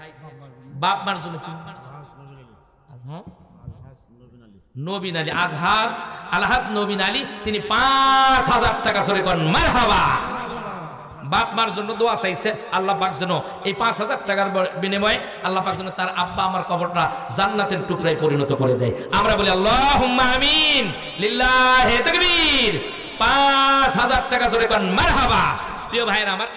বাপ মার জন্য কি? নবীন আলী, আজহার আলহাজ নবীন আলী, তিনি 5000 টাকা চলে করেন মারহাবা। বাপ মার জন্য দোয়া চাইছে, আল্লাহ পাক যেন এই 5000 টাকার বিনিময়ে আল্লাহ পাক যেন তার আব্বা আমার কবরটা জান্নাতের টুকরায় পরিণত করে দেয়। আমরা বলি আল্লাহুম্মা আমিন, লিল্লাহি তাকবীর। 5000 টাকা চলে করেন মারহাবা। প্রিয় ভাইরা আমার,